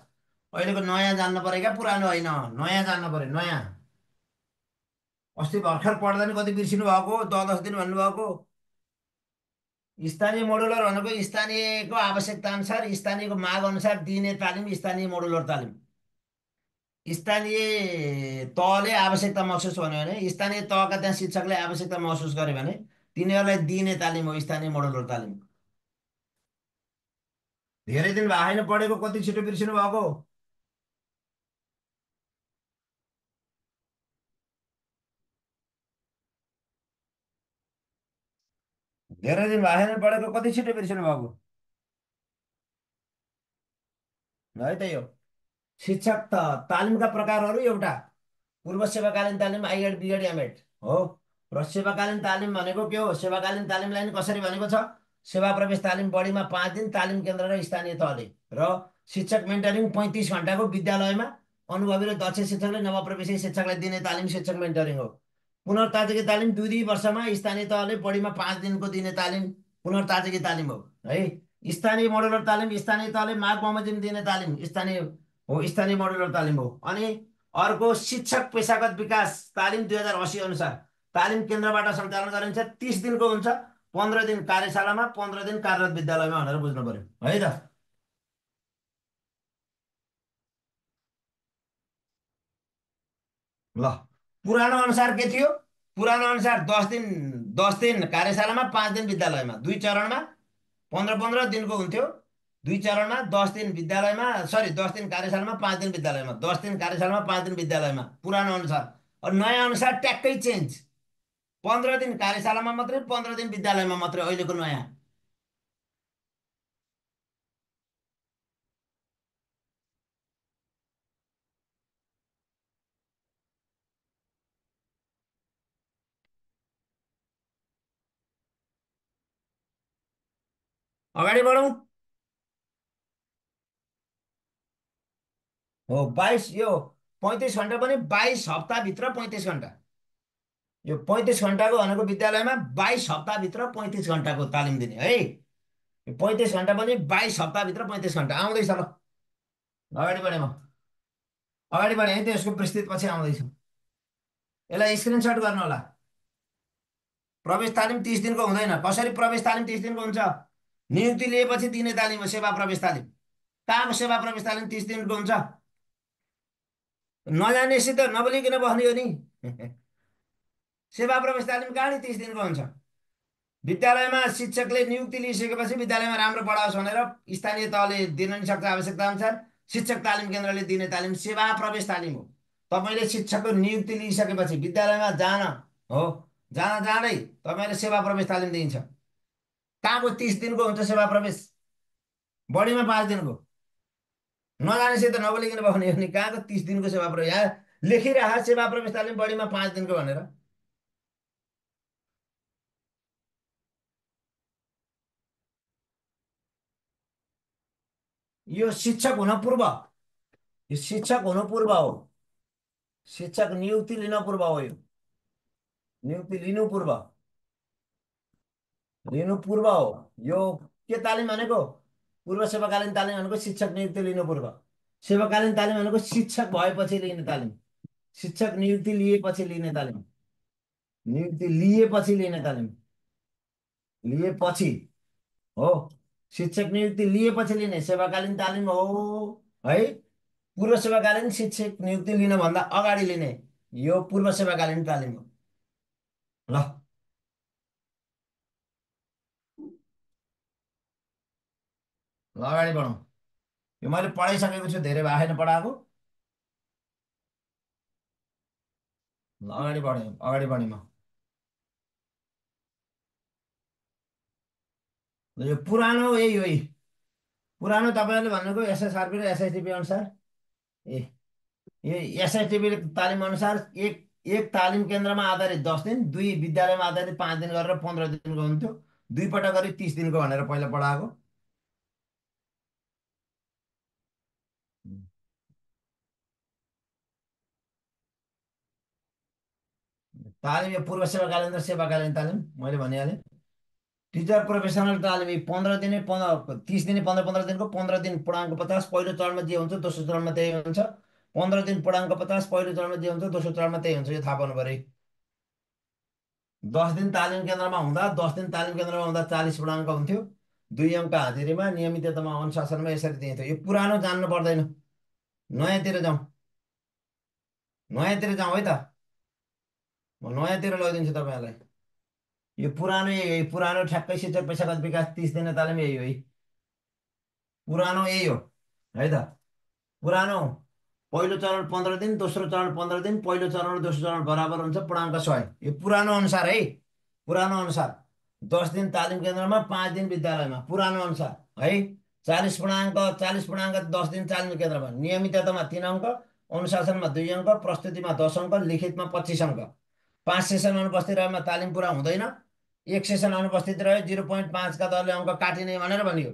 अहिलेको नयाँ जान्नु पर्यो क्या, पुरानो होइन। नयाँ जान्नु पर्यो, नयाँ। अस्ति भर्खर पढ्दा नि कति बिर्सिनु भएको, 10-10 दिन भन्नुभएको। स्थानीय मोडुलर भनेको स्थानीयको आवश्यकता अनुसार स्थानीयको माग अनुसार दिइने तालिम स्थानीय मोडुलर तालिम। स्थानीय तहले आवश्यकता महसुस भन्यो भने, स्थानीय तहका त्यहाँ शिक्षकले आवश्यकता महसुस गर्यो भने तिनीहरूलाई दिइने तालिम हो स्थानीय मोडुलर तालिम। धेरै दिन भएको छैन पढेको, कति छिटो बिर्सिनु भएको। धेरै दिन भएको छैन पढेको, कति छिटो बिर्सिनु भएको। है त यो शिक्षक तालिमका प्रकारहरू एउटा पूर्व सेवाकालीन तालिम आइएड बिएड एमएड हो। र सेवाकालीन तालिम भनेको के हो? सेवाकालीन तालिमलाई नि कसरी भनेको छ? सेवा प्रवेश तालिम बढीमा 5 दिन तालिम केन्द्र र स्थानीय तहले। र शिक्षक मेन्टरिङ 35 घन्टाको विद्यालयमा अनुभवी र दक्ष शिक्षकले नवप्रवेशी शिक्षकलाई दिने तालिम शिक्षक मेन्टरिङ हो। पुनर्ताजगी तालिम 2-2 वर्षमा स्थानीय तहले बढीमा 5 दिनको दिने तालिम पुनर्ताजगी तालिम हो है। स्थानीय मोडुलर तालिम स्थानीय तहले माग बमोजिम दिने तालिम स्थानीय मोडुलर तालिम हो। अनि अर्को शिक्षक पेसागत विकास तालिम 2080 अनुसार तालिम केन्द्रबाट सञ्चालन गरिन्छ। 30 दिनको हुन्छ। 15 दिन कार्यशालामा, 15 दिन कार्यरत विद्यालयमा भनेर बुझ्नु पर्यो है त। ल पुरानो अनुसार के थियो? पुरानो अनुसार 10 दिन, 10 दिन कार्यशालामा, 5 दिन विद्यालयमा, दुई चरणमा 15-15 दिनको हुन्थ्यो। दुई चरणमा 10 दिन विद्यालयमा, सरी 10 दिन कार्यशालामा, 5 दिन विद्यालयमा, 10 दिन कार्यशालामा, 5 दिन विद्यालयमा, पुरानो अनुसार। अब नयाँ अनुसार ट्याक्कै चेन्ज। 15 दिन कार्यशालामा मात्रै, 15 दिन विद्यालयमा मात्रै, अहिलेको नयाँ। अगाडि बढौँ। हो 22, यो 35 घन्टा पनि 22 हप्ताभित्र 35 घन्टा। यो 35 घन्टाको भनेको विद्यालयमा 22 हप्ताभित्र 35 घन्टाको तालिम दिने है। यो 35 घन्टा पनि 22 हप्ताभित्र 35 घन्टा आउँदैछ ल। अगाडि बढेँ म। अगाडि बढेँ है, त्यसको विस्तृत पछि आउँदैछ। यसलाई स्क्रिनसट गर्नु होला। प्रवेश तालिम 30 दिनको हुँदैन। कसरी प्रवेश तालिम 30 दिनको हुन्छ? नियुक्ति लिएपछि दिने तालिम हो सेवा प्रवेश तालिम। कहाँको सेवा प्रवेश तालिम 30 दिनको हुन्छ? नजानेसित नबोलिकन बस्ने हो नि। सेवा प्रवेश तालिम कहाँ नि 30 दिनको हुन्छ? विद्यालयमा शिक्षकले नियुक्ति लिइसकेपछि विद्यालयमा राम्रो पढाओस् भनेर स्थानीय तहले दिन नि सक्छ आवश्यकता अनुसार। शिक्षक तालिम केन्द्रले दिने तालिम सेवा प्रवेश तालिम हो। तपाईँले शिक्षकको नियुक्ति लिइसकेपछि विद्यालयमा हो, जान जाँदै तपाईँले सेवा प्रवेश तालिम दिइन्छ। कहाँको 30 दिनको हुन्छ सेवा प्रवेश? बढीमा 5 दिनको। नजानेसित नबोलिकन बस्ने हो नि। कहाँको 30 दिनको सेवा प्रवेश? यहाँ लेखिरह सेवा प्रवेश तालिम बढीमा 5 दिनको भनेर। यो शिक्षक हुन पूर्व, यो शिक्षक हुनु पूर्व हो। शिक्षक नियुक्ति लिन पूर्व हो यो। नियुक्ति लिनु पूर्व, लिनु पूर्व हो यो। के तालिम भनेको? पूर्व सेवाकालीन तालिम भनेको शिक्षक नियुक्ति लिनु पूर्व। सेवाकालीन तालिम भनेको शिक्षक भएपछि लिने तालिम। शिक्षक नियुक्ति लिएपछि लिने तालिम। नियुक्ति लिएपछि लिने तालिम। लिएपछि हो। शिक्षक नियुक्ति लिएपछि लिने सेवाकालीन तालिम हो है। पूर्व सेवाकालीन शिक्षक नियुक्ति लिनभन्दा अगाडि लिने यो पूर्व सेवाकालीन तालिम हो। ल ल अगाडि बढौँ। यो मैले पढाइसकेको छु, धेरै भएको छैन पढाएको। ल अगाडि बढेँ, अगाडि बढेँ म। ल, यो पुरानो यही हो। पुरानो तपाईँहरूले भनेको एसएसआरपी र एसएसटिपी अनुसार। ए ये एसएसटिपी तालिम अनुसार एक एक तालिम केन्द्रमा आधारित 10 दिन, दुई विद्यालयमा आधारित 5 दिन गरेर 15 दिनको हुन्थ्यो। दुई पटक गरी 30 दिनको भनेर पहिला पढाएको। तालिम यो पूर्व सेवाकालीन र सेवाकालीन तालिम मैले भनिहालेँ। टिचर प्रोफेसनल तालिम 15 दिने, 30 दिने, 15-15 दिनको, 15 दिन पूर्णाङ्क 50। पहिलो चरणमा जे हुन्छ दोस्रो चरणमा त्यही हुन्छ। 15 दिन पूर्णाङ्क 50, पहिलो चरणमा जे हुन्छ दोस्रो चरणमा त्यही हुन्छ। यो थाहा पाउनु पऱ्यो है। 10 दिन तालिम केन्द्रमा हुँदा, 10 दिन तालिम केन्द्रमा हुँदा 40 पूर्णाङ्क हुन्थ्यो। 2 अङ्क हाजिरीमा, नियमिततामा, अनुशासनमा यसरी दिइन्थ्यो। यो पुरानो जान्नु पर्दैन। नयाँतिर जाउँ। नयाँतिर जाउँ है त। म नयाँतिर लैदिन्छु तपाईँहरूलाई। यो पुरानो यही हो, पुरानो ठ्याक्कै शिक्षक पेसागत विकास 30 दिने तालिम यही हो है। पुरानो यही हो है त। पुरानो पहिलो चरण 15 दिन, दोस्रो चरण 15 दिन, पहिलो चरण र दोस्रो चरण बराबर हुन्छ, पूर्णाङ्क 100। यो पुरानो अनुसार है। पुरानो अनुसार 10 दिन तालिम केन्द्रमा, 5 दिन विद्यालयमा, पुरानो अनुसार है। 40 पूर्णाङ्क 10 दिन तालिम केन्द्रमा, नियमिततामा 3 अङ्क, अनुशासनमा 2 अङ्क, प्रस्तुतिमा 10 अङ्क, लिखितमा 25 अङ्क। 5 सेसन अनुपस्थित रहेमा तालिम पुरा हुँदैन। 1 सेसन अनुपस्थित रह्यो 0.5का दरले अङ्क काटिने भनेर भनियो।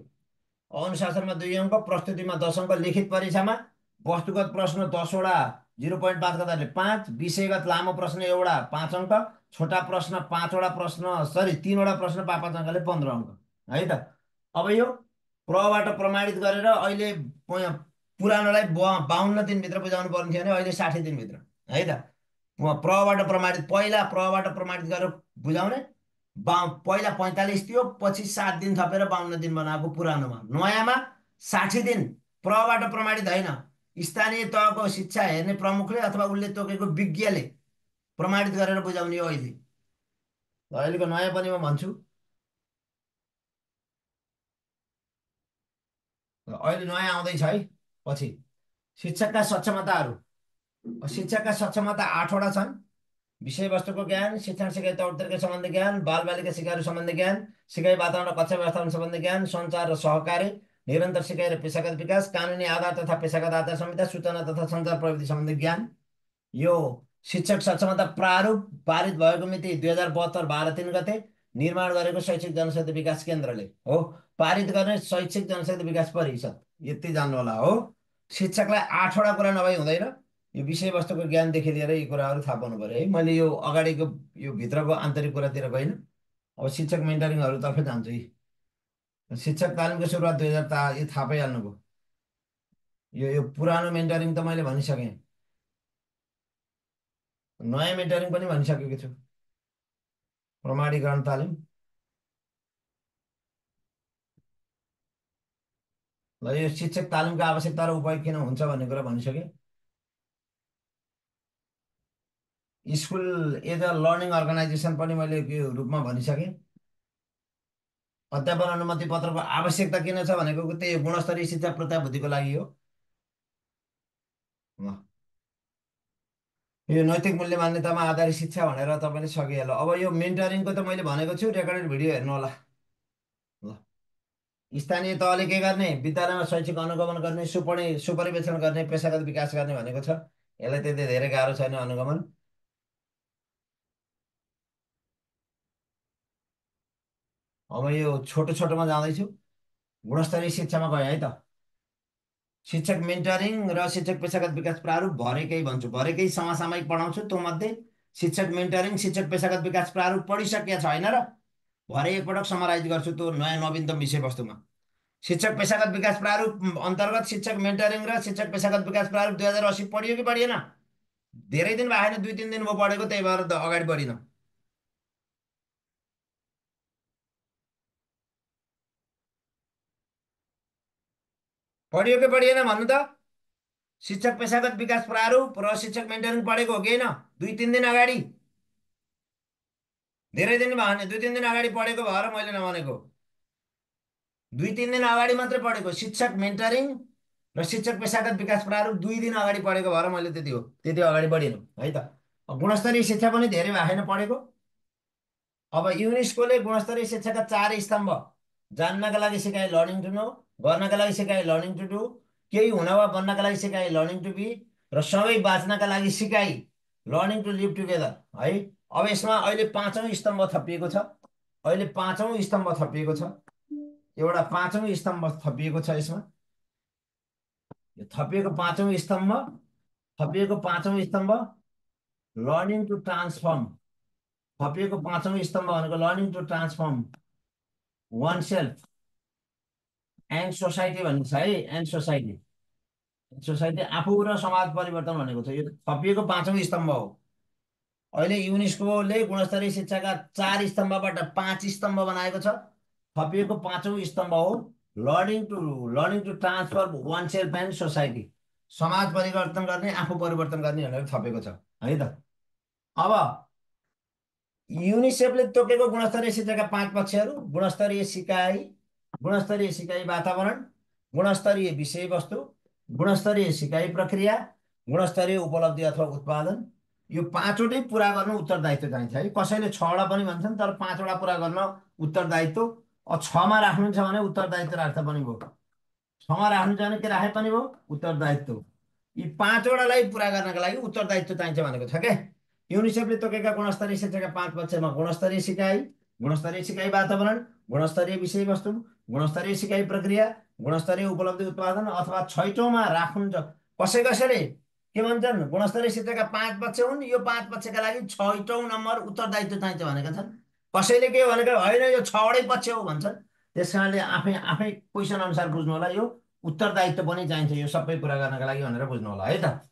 अनुशासनमा 2 अङ्क, प्रस्तुतिमा 10 अङ्क, लिखित परीक्षामा वस्तुगत प्रश्न 10वटा 0.5का दरले 5, विषयगत लामो प्रश्न एउटा 5 अङ्क, छोटा प्रश्न 5वटा प्रश्न, सरी 3वटा प्रश्न 5-5 अङ्कले 15 अङ्क है त। अब यो प्रबाट प्रमाणित गरेर अहिले पुरानोलाई 52 दिनभित्र बुझाउनु पर्ने थियो भने अहिले 60 दिनभित्र है त। प्रबाट प्रमाणित, पहिला प्रबाट प्रमाणित गरेर बुझाउने। पहिला 45 थियो, पछि 7 दिन थपेर 52 दिन बनाएको पुरानोमा। नयाँमा 60 दिन प्रबाट प्रमाणित होइन, स्थानीय तहको शिक्षा हेर्ने प्रमुखले अथवा उसले तोकेको विज्ञले प्रमाणित गरेर बुझाउने हो अहिले। र अहिलेको नयाँ पनि म भन्छु। र अहिले नयाँ आउँदैछ है पछि। शिक्षकका सक्षमताहरू। शिक्षकका सक्षमता 8वटा छन्। विषयवस्तुको ज्ञान, शिक्षण सिकाइ तौरतरिका सम्बन्धी ज्ञान, बालबालिका सिकाइहरू सम्बन्धी ज्ञान, सिकाइ वातावरण र कक्षा व्यवस्थापन सम्बन्धी ज्ञान, सञ्चार र सहकार्य, निरन्तर सिकाइ र पेसागत विकास, कानुनी आधार तथा पेसागत आधार संहिता, सूचना तथा सञ्चार प्रविधि सम्बन्धी ज्ञान। यो शिक्षक सक्षमता प्रारूप पारित भएको मिति 2072 12 3 गते निर्माण गरेको शैक्षिक जनशक्ति विकास केन्द्रले हो। पारित गर्ने शैक्षिक जनशक्ति विकास परिषद, यति जान्नु होला हो। शिक्षकलाई 8वटा कुरा नभई हुँदैन। यो विषयवस्तुको ज्ञानदेखि लिएर यी कुराहरू थाहा पाउनु पऱ्यो है। मैले यो अगाडिको यो भित्रको आन्तरिक कुरातिर गइनँ। अब शिक्षक मेन्टरिङहरूतर्फ जान्छु है। शिक्षक तालिमको सुरुवात 2000 यो थाहा पाइहाल्नुभयो। यो पुरानो मेन्टरिङ त मैले भनिसकेँ। नयाँ मेन्टरिङ पनि भनिसकेको छु। प्रमाणीकरण तालिम। ल यो शिक्षक तालिमको आवश्यकता र उपयोग किन हुन्छ भन्ने कुरा भनिसकेँ। School as a learning organisation पनि मैले यो रूपमा भनिसकेँ। अध्यापन अनुमति पत्रको आवश्यकता किन छ भनेको त्यही गुणस्तरीय शिक्षा प्रत्याभूतिको लागि हो। ल, यो नैतिक मूल्य मान्यतामा आधारित शिक्षा भनेर तपाईँले सकिहाल्यो। अब यो मेन्टरिङको त मैले भनेको छु, रेकर्डेड भिडियो हेर्नु होला। ल, स्थानीय तहले के गर्ने? विद्यालयमा शैक्षिक अनुगमन गर्ने, सुपरिवेक्षण गर्ने, पेसागत विकास गर्ने भनेको छ। यसलाई त्यति धेरै गाह्रो छैन अनुगमन। अब यो छोटो छोटोमा जाँदैछु। गुणस्तरीय शिक्षामा गयो है त। शिक्षक मेन्टरिङ र शिक्षक पेसागत विकास प्रारूप भरेकै भन्छु, भरेकै समसामयिक पढाउँछु। त्यो मध्ये शिक्षक मेन्टरिङ, शिक्षक पेसागत विकास प्रारूप पढिसकेको छ होइन र? भरे एकपटक समराइज गर्छु त्यो नयाँ नवीनतम विषयवस्तुमा। शिक्षक पेसागत विकास प्रारूप अन्तर्गत शिक्षक मेन्टरिङ र शिक्षक पेसागत विकास प्रारूप 2080 पढियो कि पढिएन? धेरै दिन भएको छैन, 2 3 दिन म पढेको, त्यही भएर अगाडि बढिनँ। पढियो कि पढिएन भन्नु त? शिक्षक पेसागत विकास प्रारूप र शिक्षक मेन्टरिङ पढेको हो कि होइन? 2 3 दिन अगाडि। धेरै दिन भयो भने 2 3 दिन अगाडि पढेको भएर मैले नभनेको। 2 3 दिन अगाडि मात्रै पढेको शिक्षक मेन्टरिङ र शिक्षक पेसागत विकास प्रारूप 2 दिन अगाडि पढेको भएर मैले त्यति हो, त्यति अगाडि बढिनँ है त। गुणस्तरीय शिक्षा पनि धेरै भएको छैन पढेको। अब युनेस्कोले गुणस्तरीय शिक्षाका 4 स्तम्भ: जान्नका लागि सिकाइ लर्निङ टु नो, गर्नका लागि सिकाइ लर्निङ टु डु, केही हुन वा बन्नका लागि सिकाइ लर्निङ टु बी, र सँगै बाँच्नका लागि सिकाइ लर्निङ टु लिभ टुगेदर है। अब यसमा अहिले 5औँ स्तम्भ थपिएको छ। अहिले 5औँ स्तम्भ थपिएको छ। एउटा 5औँ स्तम्भ थपिएको छ यसमा। यो थपिएको 5औँ स्तम्भ, थपिएको 5औँ स्तम्भ लर्निङ टु ट्रान्सफर्म। थपिएको 5औँ स्तम्भ भनेको learning to transform oneself and society भन्ने छ है। एन्ड सोसाइटी, सोसाइटी आफू र समाज परिवर्तन भनेको छ। यो थपिएको 5औँ स्तम्भ हो। अहिले युनेस्कोले गुणस्तरीय शिक्षाका 4 स्तम्भबाट 5 स्तम्भ बनाएको छ। थपिएको 5औँ स्तम्भ हो learning to transfer oneself and society. समाज परिवर्तन गर्ने, आफू परिवर्तन गर्ने भनेर थपेको छ है त। अब युनिसेफले तोकेको गुणस्तरीय शिक्षाका 5 पक्षहरू: गुणस्तरीय सिकाइ वातावरण, गुणस्तरीय विषयवस्तु, गुणस्तरीय सिकाइ प्रक्रिया, गुणस्तरीय उपलब्धि अथवा उत्पादन। यो 5वटै पुरा गर्न उत्तरदायित्व चाहिन्छ है। कसैले 6वटा पनि भन्छन्, तर 5वटा पुरा गर्न उत्तरदायित्व। अब 6मा राख्नुहुन्छ भने उत्तरदायित्व राख्दा पनि भयो, 6मा राख्नुहुन्छ भने के राखे पनि भयो, उत्तरदायित्व। यी 5वटालाई पुरा गर्नका लागि उत्तरदायित्व चाहिन्छ भनेको छ क्या। युनिसेफले तोकेका गुणस्तरीय शिक्षाका 5 पक्षमा गुणस्तरीय सिकाइ, गुणस्तरीय सिकाइ वातावरण, गुणस्तरीय विषयवस्तु, गुणस्तरीय सिकाइ प्रक्रिया, गुणस्तरीय उपलब्धि उत्पादन, अथवा 6औँमा राख्नुहुन्छ। कसै कसैले के भन्छन्, गुणस्तरीय शिक्षाका 5 पक्ष हुन्, यो 5 पक्षका लागि 6औँ नम्बर उत्तरदायित्व चाहिन्छ भनेका छन्। कसैले के भनेको होइन, यो 6वटै पक्ष हो भन्छन्। त्यस कारणले आफै आफै क्वेसन अनुसार बुझ्नु होला। यो उत्तरदायित्व पनि चाहिन्छ यो सबै पुरा गर्नका लागि भनेर बुझ्नु होला है त।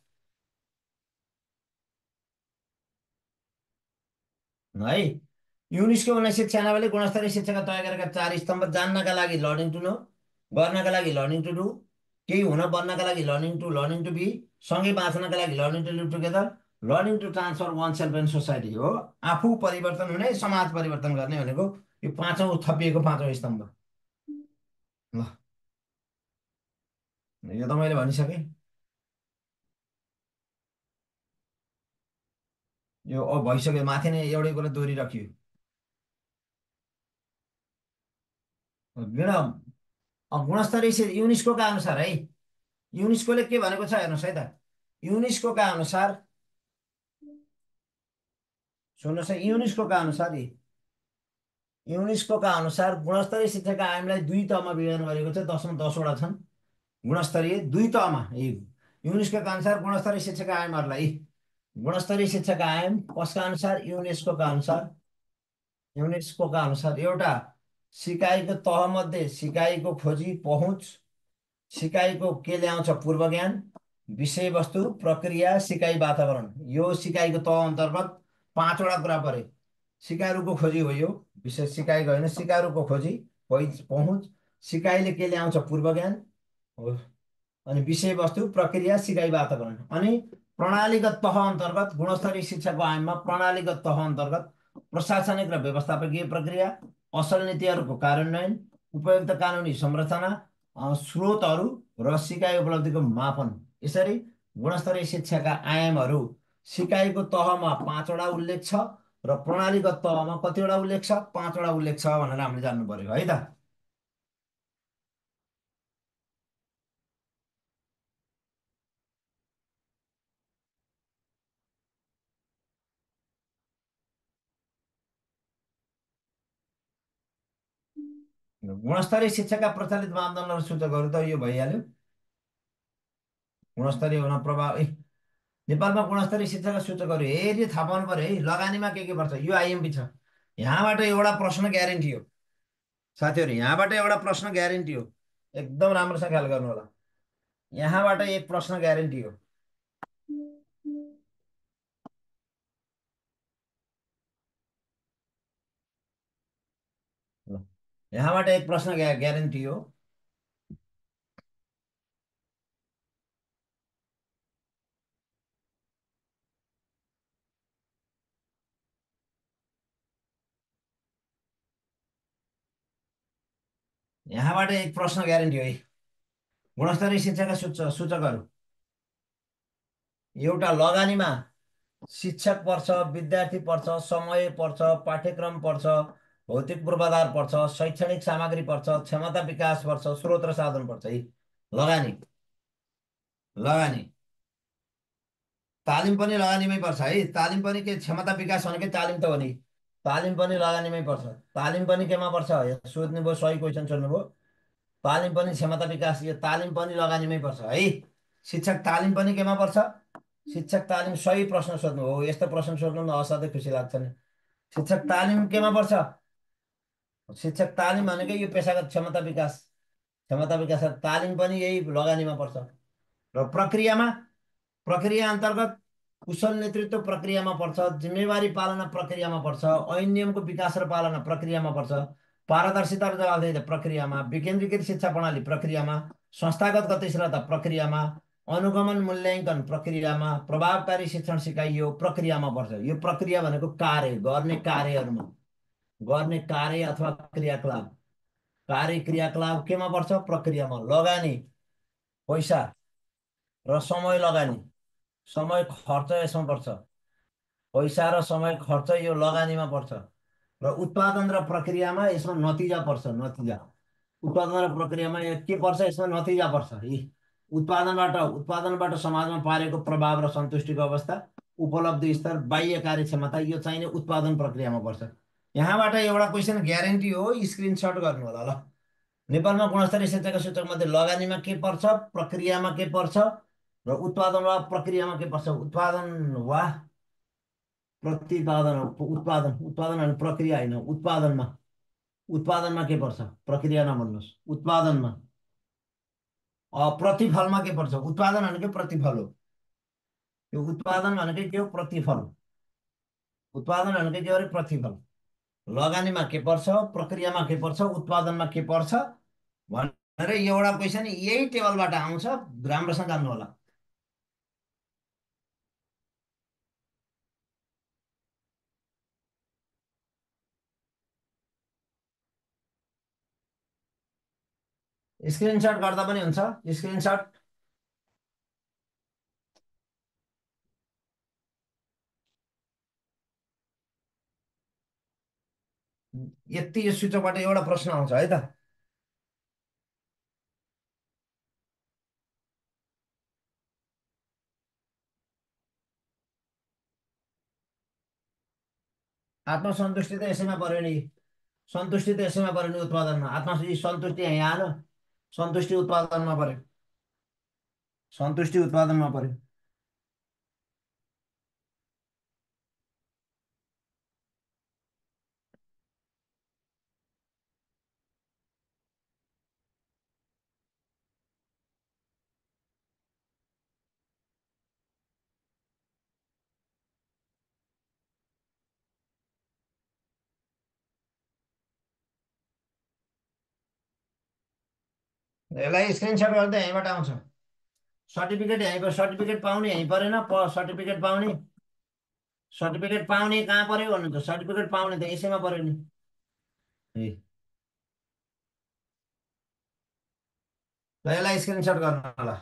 है, युनेस्को 1996ले गुणस्तरीय शिक्षाका तय गरेका 4 स्तम्भ: जान्नका लागि लर्निङ टु नो, गर्नका लागि लर्निङ टु डु, केही हुन बन्नका लागि लर्निङ टु बी, सँगै बाँच्नका लागि learning to live together, learning to transfer oneself and society हो। आफू परिवर्तन हुने, समाज परिवर्तन गर्ने भनेको यो पाँचौँ थपिएको पाँचौँ स्तम्भ। ल, यो त मैले भनिसकेँ। यो भइसक्यो, माथि नै एउटै कुरा दोहोरिराखियो। गुण गुणस्तरीय युनेस्कोका अनुसार है, युनेस्कोले के भनेको छ हेर्नुहोस् है त। युनेस्कोका अनुसार, सुन्नुहोस् है, युनेस्कोका अनुसार गुणस्तरीय शिक्षाका आयामलाई दुई तहमा विभाजन गरेको छ। 10वटा छन् गुणस्तरीय, दुई तहमा। युनेस्कोका अनुसार गुणस्तरीय शिक्षाका आयामहरूलाई, गुणस्तरीय शिक्षाका आयाम कसका अनुसार? युनेस्कोका अनुसार एउटा सिकाइको तहमध्ये सिकाइको खोजी पहुँच, सिकाइको के ल्याउँछ पूर्व ज्ञान, विषयवस्तु, प्रक्रिया, सिकाइ वातावरण। यो सिकाइको तह अन्तर्गत पाँचवटा कुरा परे। सिकारुको खोजी हो यो, विशेष सिकाइको होइन, सिकारुको खोजी, पहुँच, सिकाइले के ल्याउँछ पूर्व ज्ञान हो, अनि विषयवस्तु, प्रक्रिया, सिकाइ वातावरण। अनि प्रणालीगत तह अन्तर्गत गुणस्तरीय शिक्षाको आयाममा प्रणालीगत तह अन्तर्गत प्रशासनिक र व्यवस्थापकीय प्रक्रिया, असल नीतिहरूको कार्यान्वयन, उपयुक्त कानुनी संरचना, स्रोतहरू र सिकाइ उपलब्धिको मापन। यसरी गुणस्तरीय शिक्षाका आयामहरू सिकाइको तहमा पाँचवटा उल्लेख छ र प्रणालीगत तहमा कतिवटा उल्लेख छ? पाँचवटा उल्लेख छ भनेर हामीले जान्नु पर्यो है त। गुणस्तरीय शिक्षाका प्रचलित मापदण्ड र सूचकहरू त यो भइहाल्यो। गुणस्तरीय हुन प्रभाव नेपालमा गुणस्तरीय शिक्षाका सूचकहरू हेरी थाहा पाउनु पर्यो है। लगानीमा के पर्छ? यो आइएमपी छ। यहाँबाट एउटा प्रश्न ग्यारेन्टी हो साथीहरू, यहाँबाट एउटा प्रश्न ग्यारेन्टी हो। एकदम राम्रोसँग ख्याल गर्नु होला। यहाँबाट एक प्रश्न ग्यारेन्टी हो। ल, यहाँबाट एक प्रश्न ग्यारेन्टी हो। यहाँबाट एक प्रश्न ग्यारेन्टी हो है। गुणस्तरीय शिक्षाका सूचकहरू, एउटा लगानीमा शिक्षक पर्छ, विद्यार्थी पर्छ, समय पर्छ, पाठ्यक्रम पर्छ, भौतिक पूर्वाधार पर्छ, शैक्षणिक सामग्री पर्छ, क्षमता विकास पर्छ, स्रोत र साधन पर्छ है। लगानी, लगानी, तालिम पनि लगानीमै पर्छ है। तालिम पनि के, क्षमता विकास भनेकै तालिम त हो नि। तालिम पनि लगानीमै पर्छ। तालिम पनि केमा पर्छ? सोध्नुभयो, सही क्वेसन सोध्नुभयो। तालिम पनि क्षमता विकास, यो तालिम पनि लगानीमै पर्छ है। शिक्षक तालिम पनि केमा पर्छ? शिक्षक तालिम, सही प्रश्न सोध्नु हो। यस्तो प्रश्न सोध्नु न असाध्यै खुसी लाग्छ नि। शिक्षक तालिम केमा पर्छ? शिक्षक तालिम भनेकै यो पेसागत क्षमता विकास तालिम पनि यही लगानीमा पर्छ। र प्रक्रियामा, प्रक्रिया अन्तर्गत कुशल नेतृत्व प्रक्रियामा पर्छ, जिम्मेवारी पालना प्रक्रियामा पर्छ, ऐन नियमको विकास र पालना प्रक्रियामा पर्छ, पारदर्शिता र जवाबदेही प्रक्रियामा, विकेन्द्रीकृत शिक्षा प्रणाली प्रक्रियामा, संस्थागत गतिशीलता प्रक्रियामा, अनुगमन मूल्याङ्कन प्रक्रियामा, प्रभावकारी शिक्षण सिकाइयो प्रक्रियामा पर्छ। यो प्रक्रिया भनेको कार्य, गर्ने कार्यहरूमा, गर्ने कार्य अथवा क्रियाकलाप, कार्य क्रियाकलाप केमा पर्छ? प्रक्रियामा। लगानी, पैसा र समय, लगानी, समय खर्च यसमा पर्छ। पैसा र समय खर्च यो लगानीमा पर्छ। र उत्पादन र प्रक्रियामा यसमा नतिजा पर्छ। नतिजा, उत्पादन र प्रक्रियामा यो के पर्छ? यसमा नतिजा पर्छ। यी उत्पादनबाट समाजमा पारेको प्रभाव र सन्तुष्टिको अवस्था, उपलब्धि स्तर, बाह्य कार्यक्षमता, यो चाहिने उत्पादन प्रक्रियामा पर्छ। यहाँबाट एउटा क्वेसन ग्यारेन्टी हो, स्क्रिनसट गर्नु होला ल। नेपालमा गुणस्तरीय शिक्षाका सूचकमध्ये लगानीमा के पर्छ, प्रक्रियामा के पर्छ, र उत्पादन वा प्रक्रियामा के पर्छ? उत्पादन वा प्रतिपादन, उत्पादन, उत्पादन होइन, प्रक्रिया होइन, उत्पादनमा, उत्पादनमा के पर्छ? प्रक्रिया नभन्नुहोस्, उत्पादनमा। प्रतिफलमा के पर्छ? उत्पादन भनेकै प्रतिफल हो। यो उत्पादन भनेकै के हो? प्रतिफल। उत्पादन भनेकै के हो अरे? प्रतिफल। लगानीमा के पर्छ, प्रक्रियामा के पर्छ, उत्पादनमा के पर्छ र एउटा क्वेसन यही टेबलबाट आउँछ, राम्रोसँग जान्नु होला। स्क्रिनसट गर्दा पनि हुन्छ, स्क्रिनसट। यति यो सूचकबाट एउटा प्रश्न आउँछ है त। आत्मसन्तुष्टि त यसैमा पर्यो नि। सन्तुष्टि त यसैमा पर्यो नि, उत्पादनमा। सन्तुष्टि यहीँ आएन, सन्तुष्टि उत्पादनमा पर्यो। सन्तुष्टि उत्पादनमा पर्यो। यसलाई स्क्रिनसट गर्दा यहीँबाट आउँछ। सर्टिफिकेट यहीँ, सर्टिफिकेट पाउने यहीँ परेन, सर्टिफिकेट पाउने। सर्टिफिकेट पाउने कहाँ पर्यो भन्नु त, सर्टिफिकेट पाउने त यसैमा पर्यो नि। ए, ल यसलाई स्क्रिनसट गर्नु होला।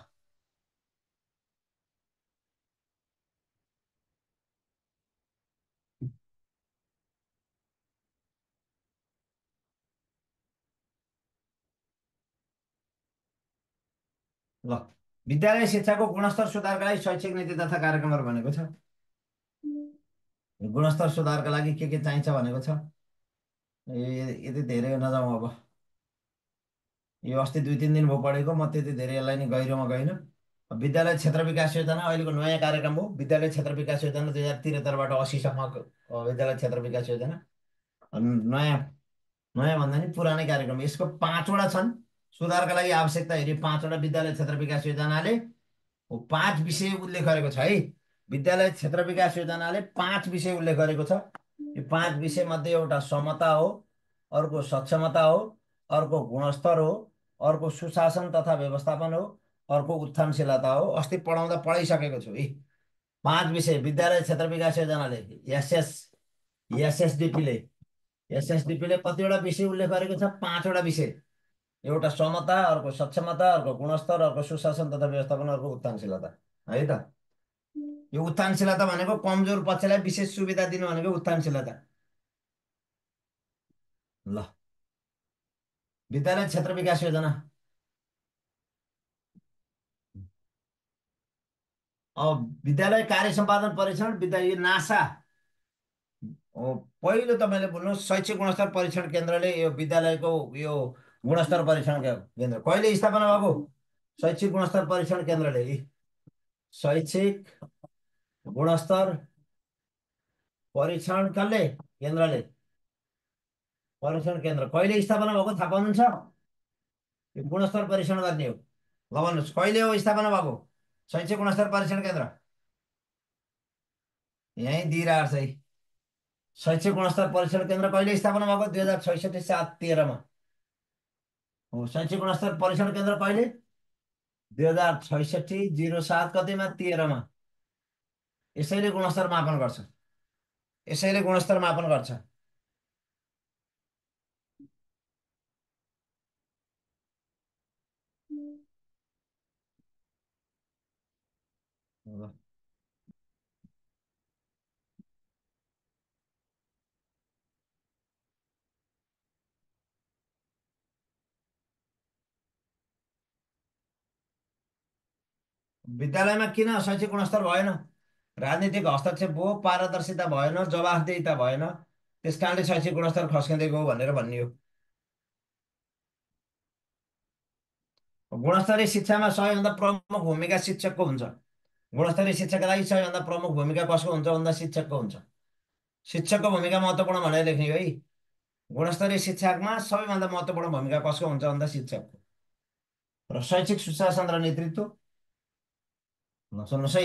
ल, विद्यालय शिक्षाको गुणस्तर सुधारका लागि शैक्षिक नीति तथा कार्यक्रमहरू भनेको छ। गुणस्तर सुधारका लागि के चाहिन्छ भनेको छ। यति धेरै नजाउँ अब। यो अस्ति 2-3 दिन भयो पढेको, म त्यति धेरै यसलाई नि गहिरोमा गइनँ। विद्यालय क्षेत्र विकास योजना अहिलेको नयाँ कार्यक्रम हो। विद्यालय क्षेत्र विकास योजना 2073बाट 80सम्मको विद्यालय क्षेत्र विकास योजना। नयाँ, नयाँ भन्दा नि पुरानै कार्यक्रम। यसको 5वटा छन्। सुधारका लागि आवश्यकता हेरी 5वटा विद्यालय क्षेत्र विकास योजनाले 5 विषय उल्लेख गरेको छ है। विद्यालय क्षेत्र विकास योजनाले 5 विषय उल्लेख गरेको छ। यो 5 विषय मध्ये एउटा समता हो, अर्को सक्षमता हो, अर्को गुणस्तर हो, अर्को सुशासन तथा व्यवस्थापन हो, अर्को उत्थानशीलता हो। अस्ति पढाउँदा पढाइसकेको छु है। 5 विषय विद्यालय क्षेत्र विकास योजनाले, एसएस एसएसडिपीले एसएसडिपीले कतिवटा विषय उल्लेख गरेको छ? 5वटा विषय। एउटा समता, अर्को सक्षमता, अर्को गुणस्तर, अर्को सुशासन तथा व्यवस्थापन, अर्को उत्थानशीलता। है त। यो उत्थानशीलता भनेको कमजोर पक्षलाई विशेष सुविधा दिनु भनेको उत्थानशीलता। ल, विद्यालय क्षेत्र विकास योजना। अब विद्यालय कार्य सम्पादन परीक्षण, विद्यालय नासा हो। पहिलो तपाईँले भन्नुहोस्, शैक्षिक गुणस्तर परीक्षण केन्द्रले यो विद्यालयको यो गुणस्तर परीक्षण केन्द्र कहिले स्थापना भएको? शैक्षिक गुणस्तर परीक्षण केन्द्रले, शैक्षिक गुणस्तर परीक्षण कसले? केन्द्रले। परीक्षण केन्द्र कहिले स्थापना भएको थाहा पाउनुहुन्छ? यो गुणस्तर परीक्षण गर्ने हो। ल भन्नुहोस्, कहिले हो स्थापना भएको शैक्षिक गुणस्तर परीक्षण केन्द्र? यहीँ दिइरहेको छ है। शैक्षिक गुणस्तर परीक्षण केन्द्र कहिले स्थापना भएको? 2066 सात 13मा हो। शैक्षिक गुणस्तर परीक्षण केन्द्र कहिले? 2066 07 कतिमा? 13मा। यसैले गुणस्तर मापन गर्छ। यसैले गुणस्तर मापन गर्छ। ल, विद्यालयमा किन शैक्षिक गुणस्तर भएन? राजनीतिक हस्तक्षेप भयो, पारदर्शिता भएन, जवाफदेहिता भएन। त्यस कारणले शैक्षिक गुणस्तर खस्किँदै गयो भनेर भनियो। गुणस्तरीय शिक्षामा सबैभन्दा प्रमुख भूमिका शिक्षकको हुन्छ। गुणस्तरीय शिक्षाका लागि सबैभन्दा प्रमुख भूमिका कसको हुन्छ भन्दा शिक्षकको हुन्छ। शिक्षकको भूमिका महत्त्वपूर्ण भनेर लेख्ने हो है। गुणस्तरीय शिक्षामा सबैभन्दा महत्त्वपूर्ण भूमिका कसको हुन्छ भन्दा शिक्षकको। र शैक्षिक सुशासन र नेतृत्व, सुन्नुहोस् है,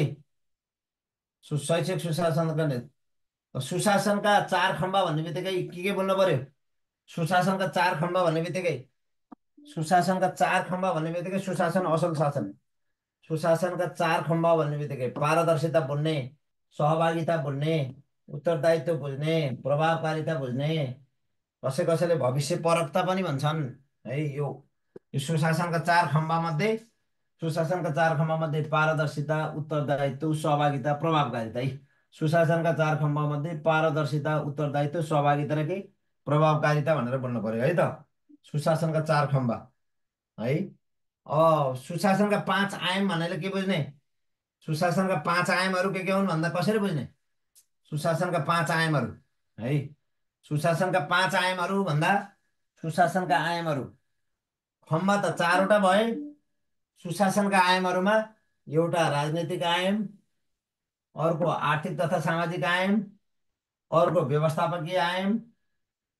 शैक्षिक सुशासनका सुशासनका 4 खम्बा भन्ने बित्तिकै के बोल्नु पर्यो? सुशासनका 4 खम्बा भन्ने बित्तिकै सुशासनका चार खम्बा भन्ने बित्तिकै सुशासन असल शासन। सुशासनका चार खम्बा भन्ने बित्तिकै पारदर्शिता बुझ्ने, सहभागिता बुझ्ने, उत्तरदायित्व बुझ्ने, प्रभावकारिता बुझ्ने, कसै कसैले भविष्य परकता पनि भन्छन् है। यो सुशासनका चार खम्बा मध्ये, सुशासनका चार खम्बा मध्ये पारदर्शिता, उत्तरदायित्व, सहभागिता, प्रभावकारिता है। सुशासनका चार खम्बा मध्ये पारदर्शिता, उत्तरदायित्व, सहभागिता र के प्रभावकारिता भनेर बोल्नु पर्यो है त। सुशासनका चार खम्बा है। सुशासनका पाँच आयाम भन्नाले के बुझ्ने? सुशासनका पाँच आयामहरू के हुन् भन्दा कसरी बुझ्ने? सुशासनका पाँच आयामहरू है। सुशासनका पाँच आयामहरू भन्दा सुशासनका आयामहरू, खम्बा त चारवटा भए। सुशासनका आयामहरूमा एउटा राजनैतिक आयाम, अर्को आर्थिक तथा सामाजिक आयाम, अर्को व्यवस्थापकीय आयाम,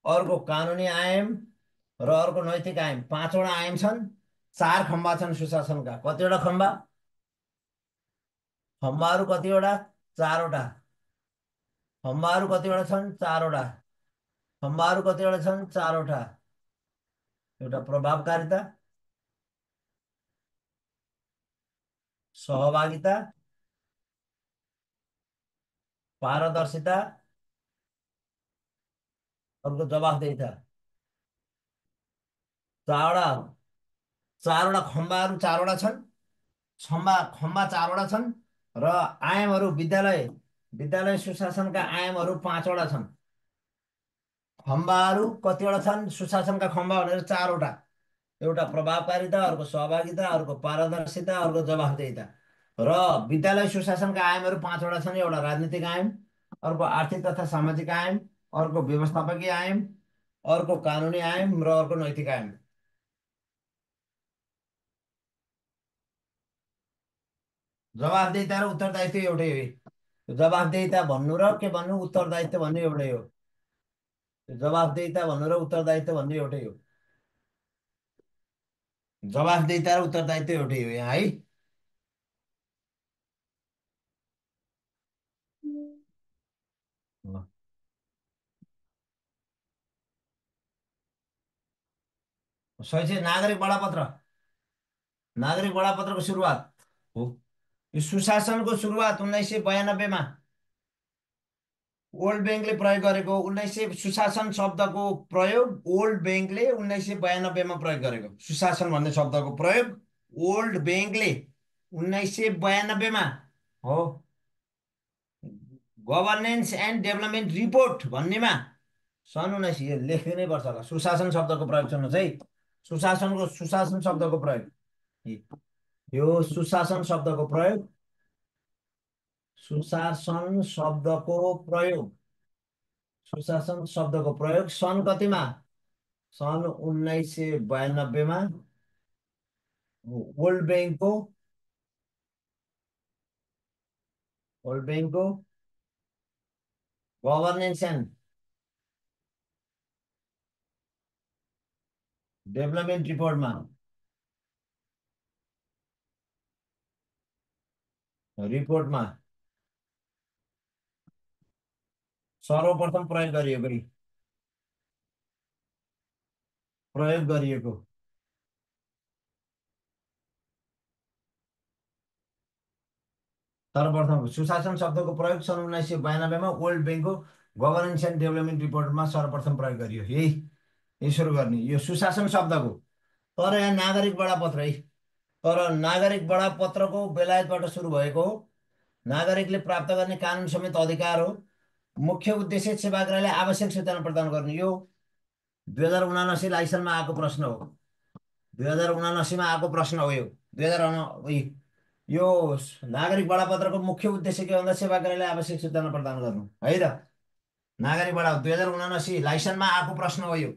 अर्को कानुनी आयाम र अर्को नैतिक आयाम, पाँचवटा आयाम छन्। चार खम्बा छन् सुशासनका। कतिवटा खम्बा? खम्बाहरू कतिवटा? चारवटा। खम्बाहरू कतिवटा छन्? चारवटा। खम्बाहरू कतिवटा छन्? चारवटा। एउटा प्रभावकारिता, सहभागिता, पारदर्शिता, अर्को जवाफदेहिता। चारवटा, चारवटा खम्बाहरू चारवटा छन्। खम्बा खम्बा चारवटा छन् र आयामहरू विद्यालय, विद्यालय सुशासनका आयामहरू पाँचवटा छन्। खम्बाहरू कतिवटा छन्? सुशासनका खम्बा भनेर चारवटा। एउटा प्रभावकारिता, अर्को सहभागिता, अर्को पारदर्शिता, अर्को जवाफदेहिता। र विद्यालय सुशासनका आयामहरू पाँचवटा छन्। एउटा राजनीतिक आयाम, अर्को आर्थिक तथा सामाजिक आयाम, अर्को व्यवस्थापकीय आयाम, अर्को कानुनी आयाम र अर्को नैतिक आयाम। जवाफदेहिता र उत्तरदायित्व एउटै हो। जवाफदेहिता भन्नु र के भन्नु, उत्तरदायित्व भन्नु एउटै हो। जवाफदेहिता भन्नु र उत्तरदायित्व भन्नु एउटै हो। जवाफदेहिता र उत्तरदायित्व एउटै हो यहाँ है। ल। शैक्षिक नागरिक बडापत्र, नागरिक बडापत्रको सुरुवात हो। यो सुशासनको सुरुवात 1992मा वर्ल्ड ब्याङ्कले प्रयोग गरेको। 1900 सुशासन शब्दको प्रयोग वर्ल्ड ब्याङ्कले 1992मा प्रयोग गरेको। सुशासन भन्ने शब्दको प्रयोग वर्ल्ड ब्याङ्कले 1992मा हो। गभर्नेन्स एन्ड डेभलपमेन्ट रिपोर्ट भन्नेमा सन् 1900, यो लेखिदिनै पर्छ होला। सुशासन शब्दको प्रयोग सुन्नुहोस् है। सुशासनको, सुशासन शब्दको प्रयोग, यो सुशासन शब्दको प्रयोग, सुशासन शब्दको प्रयोग, सुशासन शब्दको प्रयोग सन् कतिमा? सन् 1992मा वर्ल्ड ब्याङ्कको, वर्ल्ड ब्याङ्कको गभर्नेन्स एन्ड डेभलपमेन्ट रिपोर्टमा, रिपोर्टमा सर्वप्रथम प्रयोग गरिएको, प्रयोग गरिएको। सर्वप्रथम सुशासन शब्दको प्रयोग सन् 1992मा वर्ल्ड ब्याङ्कको गभर्नेन्स एन्ड डेभलपमेन्ट रिपोर्टमा सर्वप्रथम प्रयोग गरियो। यही सुरु गर्ने यो सुशासन शब्दको। तर यहाँ नागरिक बडापत्र है। तर नागरिक बडापत्रको बेलायतबाट सुरु भएको हो। नागरिकले प्राप्त गर्ने कानुन समेत अधिकार हो। मुख्य उद्देश्य सेवाग्राहीले आवश्यक सूचना प्रदान गर्नु। यो 2079 लाइसनमा आएको प्रश्न हो। 2079मा आएको प्रश्न हो यो। 2009 यो नागरिक बडापत्रको मुख्य उद्देश्य के भन्दा सेवाग्राहीलाई आवश्यक सूचना प्रदान गर्नु है त। नागरिक बडा 2079 लाइसनमा आएको प्रश्न हो यो।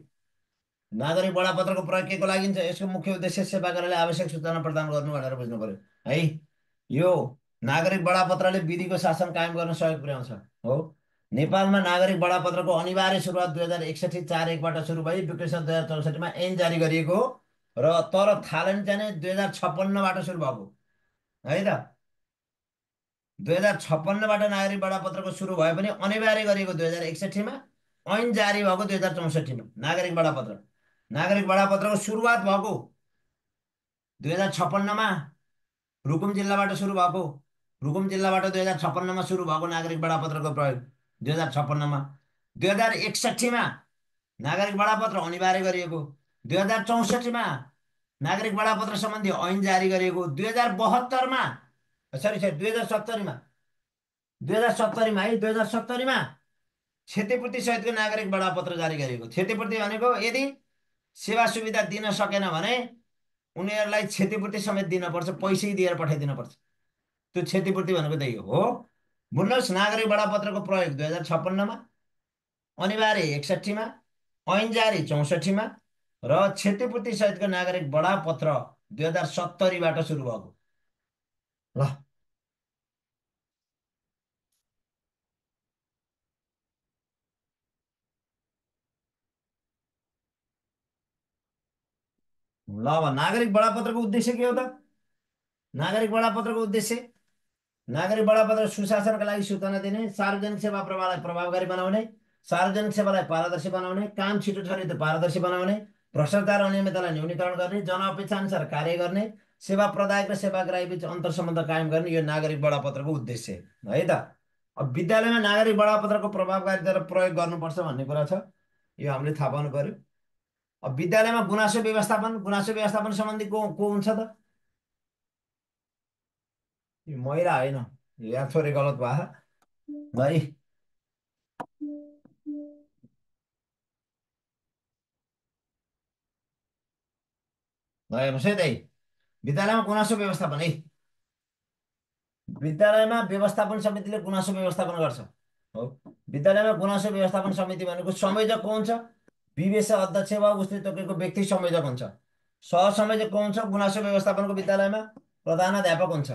नागरिक बडापत्रको प्रयोग के को लागि छ? यसको मुख्य उद्देश्य सेवाग्राहीलाई आवश्यक सूचना प्रदान गर्नु भनेर बुझ्नु पर्यो है। यो नागरिक बडापत्रले विधिको शासन कायम गर्न सहयोग पुर्याउँछ हो। नेपालमा नागरिक बडापत्रको अनिवार्य सुरुवात 2061 4/1बाट सुरु भई विक्रम 2064मा ऐन जारी गरिएको हो। र तर थालनी चाहिँ 2056बाट सुरु भएको है त। 2056बाट नागरिक बडापत्रको सुरु भए पनि अनिवार्य गरिएको 2061मा, ऐन जारी भएको 2064मा नागरिक बडापत्र। नागरिक बडापत्रको सुरुवात भएको 2056मा रुकुम जिल्लाबाट सुरु भएको। रुकुम जिल्लाबाट 2056मा सुरु भएको नागरिक बडापत्रको प्रयोग 2056मा। 2061मा नागरिक बडापत्र अनिवार्य गरिएको। 2064मा नागरिक बडापत्र सम्बन्धी ऐन जारी गरिएको। 2072मा, सरी सरी 2070मा है, 2070मा क्षतिपूर्ति सहितको नागरिक बडापत्र जारी गरिएको। क्षतिपूर्ति भनेको यदि सेवा सुविधा दिन सकेन भने उनीहरूलाई क्षतिपूर्ति समेत दिनपर्छ, पैसै दिएर पठाइदिनुपर्छ। त्यो क्षतिपूर्ति भनेको त्यही हो। बुझ्नुहोस्, नागरिक बडापत्रको प्रयोग 2056मा, अनिवार्य 61मा, ऐन जारी 64मा र क्षतिपूर्ति सहितको नागरिक बडापत्र 2070बाट सुरु भएको। ल ल अब नागरिक बडापत्रको उद्देश्य के हो त? नागरिक बडापत्रको उद्देश्य नागरिक बडापत्र सुशासनका लागि सूचना दिने, सार्वजनिक सेवा प्रवाहलाई प्रभावकारी बनाउने, सार्वजनिक सेवालाई पारदर्शी बनाउने, काम छिटो छरितो पारदर्शी बनाउने, भ्रष्टाचार अनियमिततालाई न्यूनीकरण गर्ने, जनअपेक्षा अनुसार कार्य गर्ने, सेवा प्रदायक र सेवाग्राही बीच अन्तर सम्बन्ध कायम गर्ने, यो नागरिक बडापत्रको उद्देश्य है त। अब विद्यालयमा नागरिक बडापत्रको प्रभावकारिता र प्रयोग गर्नुपर्छ भन्ने कुरा छ। यो हामीले थाहा पाउनु पर्यो। अब विद्यालयमा गुनासो व्यवस्थापन सम्बन्धी को हुन्छ त? यो महिला होइन, यहाँ थोरै गलत भयो है। हेर्नुहोस् है त, विद्यालयमा गुनासो व्यवस्थापन है। विद्यालयमा व्यवस्थापन समितिले गुनासो व्यवस्थापन गर्छ। हो, विद्यालयमा गुनासो व्यवस्थापन समिति भनेको संयोजक को हुन्छ? विवेश अध्यक्ष वा उसले तोकेको व्यक्ति संयोजक हुन्छ। सहसंयोजक को हुन्छ? गुनासो व्यवस्थापनको विद्यालयमा प्रधानाध्यापक हुन्छ।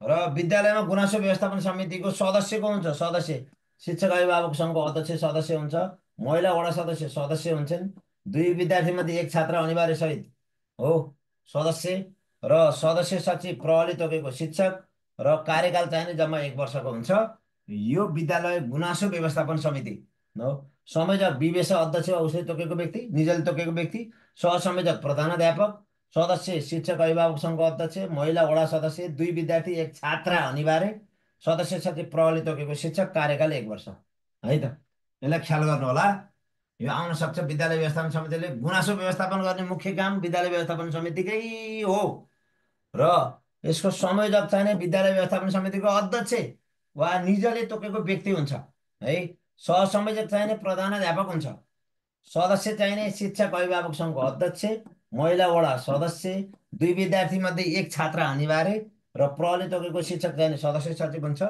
र विद्यालयमा गुनासो व्यवस्थापन समितिको सदस्य को हुन्छ? सदस्य शिक्षक अभिभावक सङ्घको अध्यक्ष सदस्य हुन्छ। महिला वडा सदस्य सदस्य हुन्छन्। दुई विद्यार्थी मध्ये एक छात्र अनिवार्य सहित हो सदस्य। र सदस्य सचिव प्रहरी तोकेको शिक्षक र कार्यकाल चाहिने जम्मा 1 वर्षको हुन्छ। यो विद्यालय गुनासो व्यवस्थापन समिति हो। संयोजक विवेश अध्यक्ष वा उसले तोकेको व्यक्ति, निजले तोकेको व्यक्ति। सहसंयोजक प्रधानाध्यापक, सदस्य शिक्षक अभिभावक सङ्घको अध्यक्ष, महिला वडा सदस्य, दुई विद्यार्थी एक छात्र अनिवार्य, सदस्य सचिव प्रहरी तोकेको शिक्षक, कार्यकाल 1 वर्ष है त। यसलाई ख्याल गर्नु होला। यो आउन सक्छ। विद्यालय व्यवस्थापन समितिले गुनासो व्यवस्थापन गर्ने मुख्य काम विद्यालय व्यवस्थापन समितिकै हो। र यसको संयोजक चाहिने विद्यालय व्यवस्थापन समितिको अध्यक्ष वा निजले तोकेको व्यक्ति हुन्छ है। सहसंयोजक चाहिने प्रधानाध्यापक हुन्छ। सदस्य चाहिने शिक्षक अभिभावक सङ्घको अध्यक्ष, महिला वडा सदस्य, दुई विद्यार्थी मध्ये एक छात्र अनिवार्य र प्रहरी तोकेको शिक्षक चाहिने सदस्य सचिव हुन्छ।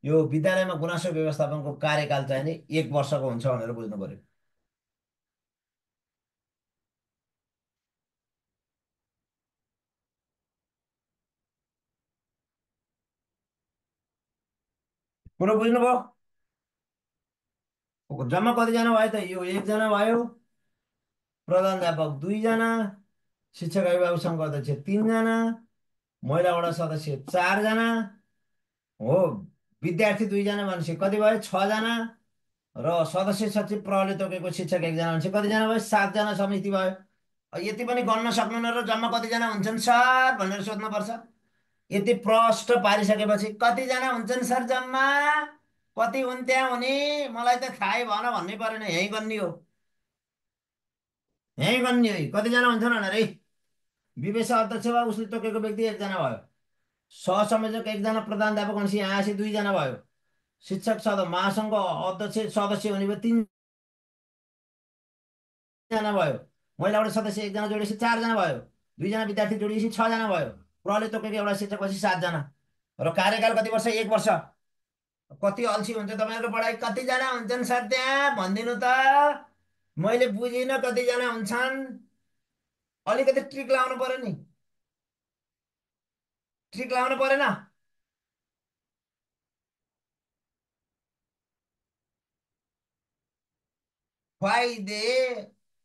यो विद्यालयमा गुनासो व्यवस्थापनको कार्यकाल चाहिने 1 वर्षको हुन्छ भनेर बुझ्नु पर्यो। कुरो बुझ्नुभयो? जम्मा कतिजना भयो त? यो एकजना भयो, प्रधानाध्यापक 2जना, शिक्षक अभिभावक सङ्घको अध्यक्ष 3जना, महिला वडा सदस्य 4जना हो, विद्यार्थी 2जना भनेपछि कति भयो? 6जना र सदस्य सचिव प्रहरी तोकेको शिक्षक 1जना भनेपछि कतिजना भयो? 7जना समिति भयो। यति पनि गन्न सक्नुहुन्न र जम्मा कतिजना हुन्छन् सर भनेर सोध्नुपर्छ। यति प्रष्ट पारिसकेपछि कतिजना हुन्छन् सर जम्मा, कति हुन् त्यहाँ हुने, मलाई त थाहै भएन भन्नै परेन। यहीँ गर्ने हो, यहीँ गर्ने हो। कतिजना हुन्छन् भनेर है। विवेश अध्यक्ष वा उसले तोकेको व्यक्ति 1जना भयो। सहसंयोजक 1जना, प्रधानाध्यापक भनेपछि यहाँ आएपछि 2जना भयो। शिक्षक महासङ्घको अध्यक्ष सदस्य हुने भयो 3जना भयो। महिलाबाट सदस्य 1जना जोडिएपछि 4जना भयो। 2जना विद्यार्थी जोडिएपछि 6जना भयो। प्रहरीले तोकेको एउटा शिक्षक पछि 7जना र कार्यकाल कति वर्ष? 1 वर्ष। कति अल्छी हुन्छ तपाईँहरूको पढाइ? कतिजना हुन्छन् सर त्यहाँ भनिदिनु त, मैले बुझिनँ कतिजना हुन्छन्। अलिकति ट्रिक लाउनु पर्यो नि, ट्रिक लाउनु परेन? खुवाइदे,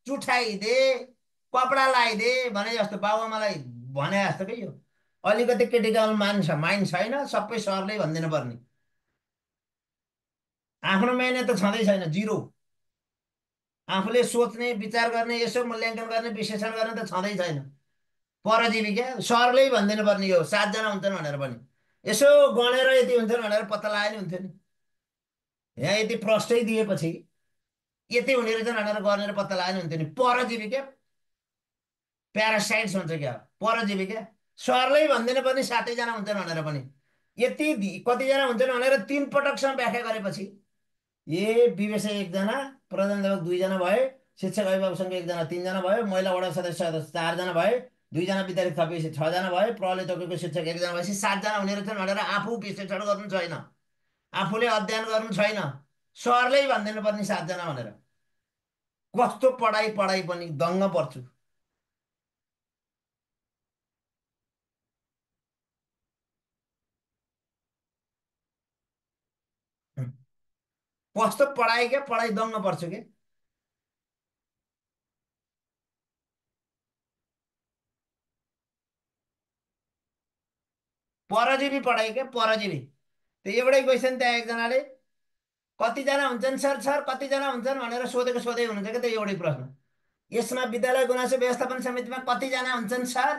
चुठाइदे, कपडा लगाइदे भने जस्तो बाबुआमालाई भने जस्तो के यो। अलिकति क्रिटिकल माइन्ड छैन, सबै सरले भनिदिनु पर्ने। आफ्नो मेहनत त छँदै छैन, जिरो। आफूले सोच्ने विचार गर्ने यसो मूल्याङ्कन गर्ने विश्लेषण गर्ने त छँदै छैन। परजीवी क्या, सरले भनिदिनु पर्ने यो 7 जना हुन्छन् भनेर पनि। यसो गणेर यति हुन्छन् भनेर पत्ता लगाए नि हुन्थ्यो नि। यहाँ यति प्रष्टै दिएपछि यति हुने रहेछन् भनेर गरेर पत्ता लगाए नि हुन्थ्यो नि। परजीवी क्या, प्यारासाइट्स हुन्छ क्या, परजीवी क्या। सरले भनिदिनु पर्ने 7 जना हुन्छन् भनेर पनि। कतिजना हुन्छन् भनेर 3 पटकसम्म व्याख्या गरेपछि ए विवेशय 1 जना, प्रधानाध्यापक 2 जना भए, शिक्षक अभिभावकसँग 1 जना 3 जना भयो, महिला वडा सदस्य 4 जना भए, 2 जना विद्यार्थी थपेपछि 6 जना भयो, प्रहरी तोकेको शिक्षक 1 जना भएपछि 7 जना हुने रहेछन् भनेर आफू विश्लेषण गर्नु छैन, आफूले अध्ययन गर्नु छैन, सरले भनिदिनु पर्ने 7 जना भनेर। कस्तो पढाइ पढाइ पनि दङ्ग पर्छु। कस्तो पढाइ क्या, पढाइ दङ्ग पर्छु क्या। परजीवी पढाइ क्या, परजीवी। त्यो एउटै क्वेसन त्यहाँ एकजनाले कतिजना हुन्छन् सर, सर कतिजना हुन्छन् भनेर सोधेको सोधै हुनुहुन्छ क्या, त्यो एउटै प्रश्न। यसमा विद्यालय गुनासो व्यवस्थापन समितिमा कतिजना हुन्छन् सर,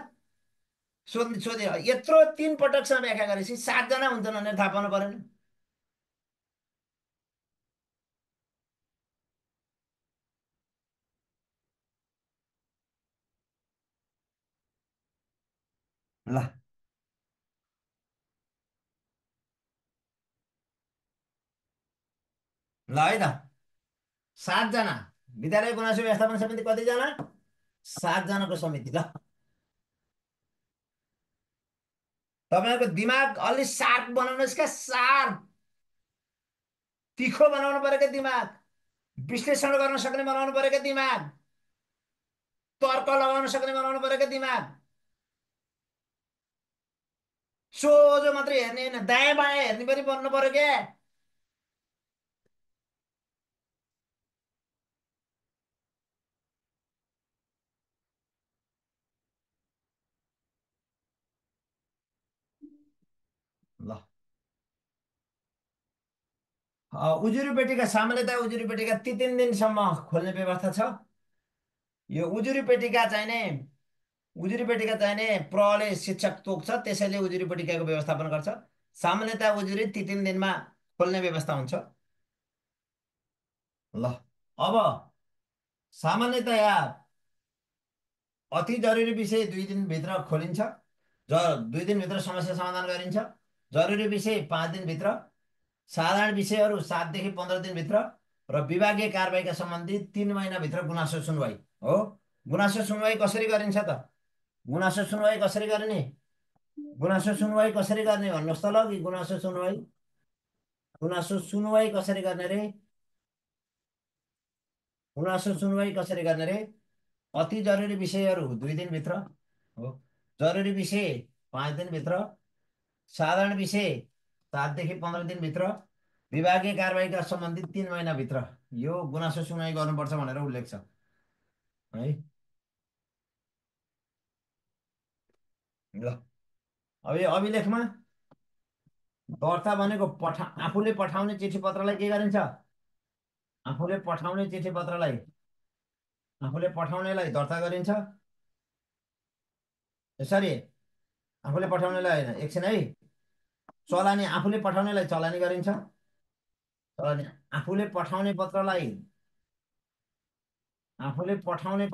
सोधे यत्रो 3 पटकसँग व्याख्या गरेपछि 7 जना हुन्छन् भनेर थाहा पाउनु परेन। ल ल है त, 7 जना। विद्यालय गुनासो व्यवस्थापन समिति कतिजना? 7 जनाको समिति। ल तपाईँहरूको दिमाग अलि सार्प बनाउनुहोस् क्या, सार्प। तिखो बनाउनु पऱ्यो क्या दिमाग, विश्लेषण गर्न सक्ने बनाउनु पऱ्यो क्या दिमाग, तर्क लगाउन सक्ने बनाउनु पऱ्यो क्या दिमाग। सोझो मात्रै हेर्ने होइन, दायाँ बायाँ हेर्ने पनि बन्नु पऱ्यो क्या। ल उजुरी पेटीका सामान्यतया उजुरी पेटीका ती 3 दिनसम्म खोल्ने व्यवस्था छ। यो उजुरी पेटीका चाहिने, उजुरी पेटीका चाहिने प्रहरीले शिक्षक तोक्छ, त्यसैले उजुरी पेटिकाको व्यवस्थापन गर्छ। सामान्यतया उजुरी ती 3 दिनमा खोल्ने व्यवस्था हुन्छ। ल अब सामान्यतया अति जरुरी विषय 2 दिनभित्र खोलिन्छ। 2 दिनभित्र समस्या समाधान गरिन्छ। जरुरी विषय 5 दिनभित्र, साधारण विषयहरू 7 देखि 15 दिनभित्र, र विभागीय कारबाहीका सम्बन्धी 3 महिनाभित्र गुनासो सुनवाई हो। गुनासो सुनवाई कसरी गरिन्छ त? गुनासो सुनवाई कसरी गर्ने? गुनासो सुनवाई कसरी गर्ने भन्नुहोस् त, ल कि गुनासो सुनवाई, गुनासो सुनवाई कसरी गर्ने रे? गुनासो सुनवाई कसरी गर्ने रे? अति जरुरी विषयहरू 2 दिनभित्र हो, जरुरी विषय 5 दिनभित्र, साधारण विषय 7 देखि 15 दिनभित्र, विभागीय कारबाहीका सम्बन्धित 3 महिनाभित्र यो गुनासो सुनवाई गर्नुपर्छ भनेर उल्लेख छ है। ल अब यो अभिलेखमा दर्ता भनेको आफूले पठाउने चिठी पत्रलाई के गरिन्छ? आफूले पठाउने चिठी पत्रलाई, आफूले पठाउनेलाई दर्ता गरिन्छ। सरी, आफूले पठाउनेलाई होइन, एकछिन है। चलानी, आफूले पठाउनेलाई चलानी गरिन्छ। चलानी, आफूले पठाउने पत्रलाई, आफूले पठाउने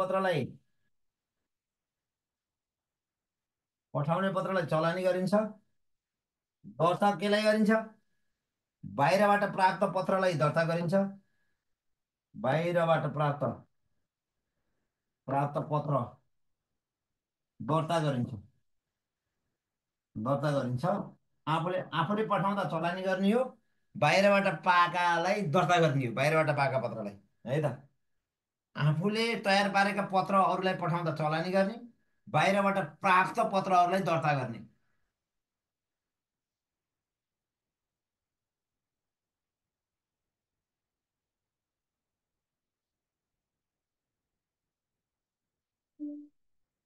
पत्रलाई चलानी गरिन्छ। दर्ता केलाई गरिन्छ? बाहिरबाट प्राप्त पत्रलाई दर्ता गरिन्छ। बाहिरबाट प्राप्त प्राप्त पत्र दर्ता गरिन्छ, दर्ता गरिन्छ। आफूले पठाउँदा चलानी गर्ने हो, बाहिरबाट पाएकालाई दर्ता गर्ने हो, बाहिरबाट पाएका पत्रलाई है त। आफूले तयार पारेका पत्र अरूलाई पठाउँदा चलानी गर्ने, बाहिरबाट प्राप्त पत्रहरूलाई दर्ता गर्ने।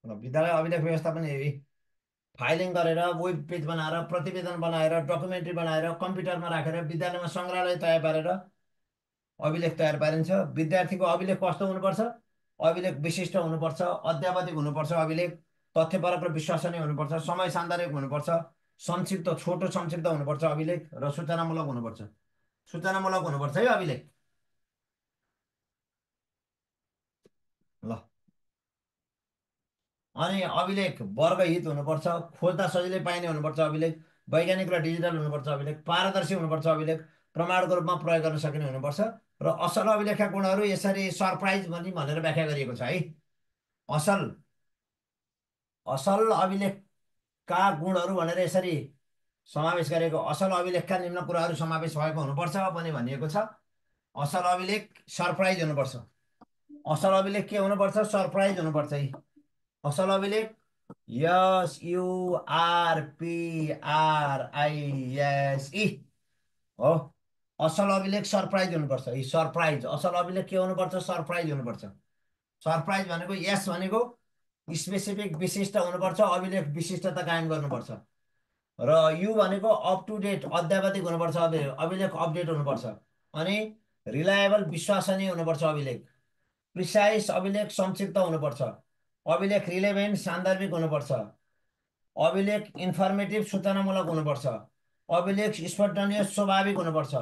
र विद्यालय अभिलेख व्यवस्थापन हेरी फाइलिङ गरेर, वेब पेज बनाएर, प्रतिवेदन बनाएर, डकुमेन्ट्री बनाएर, कम्प्युटरमा राखेर, विद्यालयमा सङ्ग्रहालय तयार पारेर अभिलेख तयार पारिन्छ। विद्यार्थीको अभिलेख कस्तो हुनुपर्छ? अभिलेख विशिष्ट हुनुपर्छ, अध्यावधिक हुनुपर्छ, अभिलेख तथ्यपरक र विश्वसनीय हुनुपर्छ, समय सान्दर्भिक हुनुपर्छ, संक्षिप्त छोटो संक्षिप्त हुनुपर्छ अभिलेख, र सूचनामूलक हुनुपर्छ। सूचनामूलक हुनुपर्छ है अभिलेख। ल, अनि अभिलेख वर्गहित हुनुपर्छ, खोज्दा सजिलै पाइने हुनुपर्छ अभिलेख, वैज्ञानिक र डिजिटल हुनुपर्छ अभिलेख, पारदर्शी हुनुपर्छ अभिलेख, प्रमाणको रूपमा प्रयोग गर्न सकिने हुनुपर्छ। र असल अभिलेखका गुणहरू यसरी सरप्राइज पनि भनेर व्याख्या गरिएको छ है। असल असल अभिलेखका गुणहरू भनेर यसरी समावेश गरेको, असल अभिलेखका निम्न कुराहरू समावेश भएको हुनुपर्छ पनि भनिएको छ। असल अभिलेख सरप्राइज हुनुपर्छ। असल अभिलेख के हुनुपर्छ? सरप्राइज हुनुपर्छ है। असल अभिलेख SURPRISE हो। असल अभिलेख सरप्राइज हुनुपर्छ। यी सरप्राइज असल अभिलेख के हुनुपर्छ? सरप्राइज हुनुपर्छ। सरप्राइज भनेको यस भनेको स्पेसिफिक विशिष्ट हुनुपर्छ, अभिलेख विशिष्टता कायम गर्नुपर्छ। र यु भनेको अप टु डेट अद्यावधिक हुनुपर्छ, अभिलेख अपडेट हुनुपर्छ। अनि रिलायबल विश्वसनीय हुनुपर्छ अभिलेख। प्रिसाइज अभिलेख संक्षिप्त हुनुपर्छ। अभिलेख रिलेभेन्ट सान्दर्भिक हुनुपर्छ। अभिलेख इन्फर्मेटिभ सूचनामूलक हुनुपर्छ। अभिलेख स्पष्टनीय स्वाभाविक हुनुपर्छ।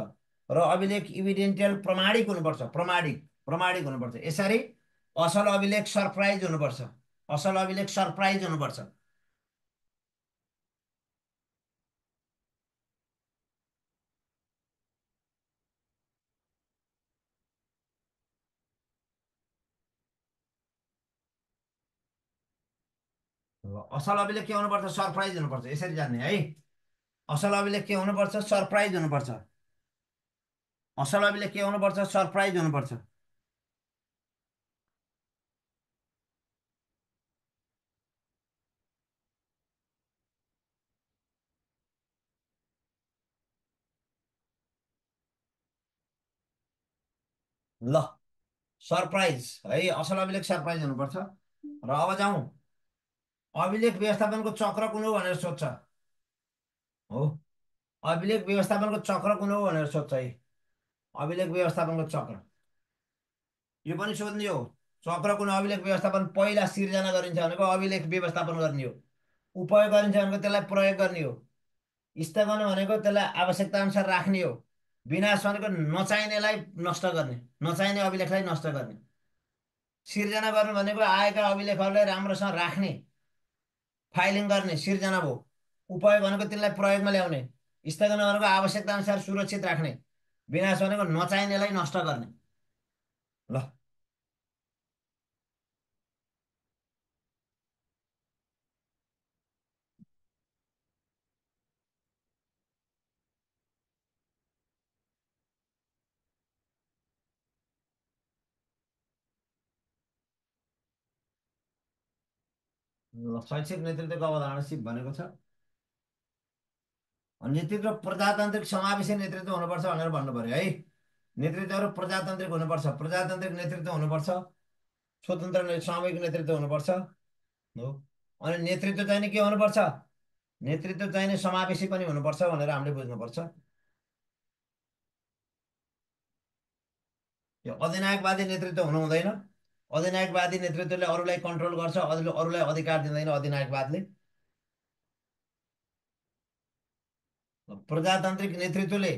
र अभिलेख इभिडेन्टियल प्रमाणिक हुनुपर्छ। प्रमाणिक प्रमाणिक हुनुपर्छ। यसरी असल अभिलेख सरप्राइज हुनुपर्छ। असल अभिलेख सरप्राइज हुनुपर्छ। असल अभिलेख के हुनुपर्छ? सरप्राइज हुनुपर्छ। यसरी जान्ने है। असल अभिलेख के हुनुपर्छ? सरप्राइज हुनुपर्छ। असल अभिलेख के हुनुपर्छ? सरप्राइज हुनुपर्छ। ल, सरप्राइज है, असल अभिलेख सरप्राइज हुनुपर्छ। र अब जाउँ, अभिलेख व्यवस्थापनको चक्र कुन हो भनेर सोध्छ। हो, अभिलेख व्यवस्थापनको चक्र कुन हो भनेर सोध्छ है। अभिलेख व्यवस्थापनको चक्र यो पनि सोध्ने हो। चक्र कुन? अभिलेख व्यवस्थापन पहिला सिर्जना गरिन्छ भनेको अभिलेख व्यवस्थापन गर्ने हो। उपयोग गरिन्छ भनेको त्यसलाई प्रयोग गर्ने हो। स्थगन भनेको त्यसलाई आवश्यकता अनुसार राख्ने हो। विनाश भनेको नचाहिनेलाई नष्ट गर्ने, नचाहिने अभिलेखलाई नष्ट गर्ने। सिर्जना गर्नु भनेको आएका अभिलेखहरूलाई राम्रोसँग राख्ने, फाइलिङ गर्ने, सिर्जना भयो। उपयोग भनेको त्यसलाई प्रयोगमा ल्याउने। स्थगन भनेको आवश्यकता अनुसार सुरक्षित राख्ने। विनाश भनेको नचाहिनेलाई नष्ट गर्ने। ल, शैक्षिक नेतृत्वको अवधारणा सिप भनेको छ नेतृत्व प्रजातान्त्रिक समावेशी नेतृत्व हुनुपर्छ भनेर भन्नु पर्यो है। नेतृत्वहरू प्रजातान्त्रिक हुनुपर्छ, प्रजातान्त्रिक नेतृत्व हुनुपर्छ, स्वतन्त्र सामूहिक नेतृत्व हुनुपर्छ हो। अनि नेतृत्व चाहिँ नि के हुनुपर्छ? नेतृत्व चाहिँ नि समावेशी पनि हुनुपर्छ भनेर हामीले बुझ्नुपर्छ। यो अधिनायकवादी नेतृत्व हुनु हुँदैन। अधिनायकवादी नेतृत्वले अरूलाई कन्ट्रोल गर्छ, अरूलाई अधिकार दिँदैन अधिनायकवादले। प्रजातान्त्रिक नेतृत्वले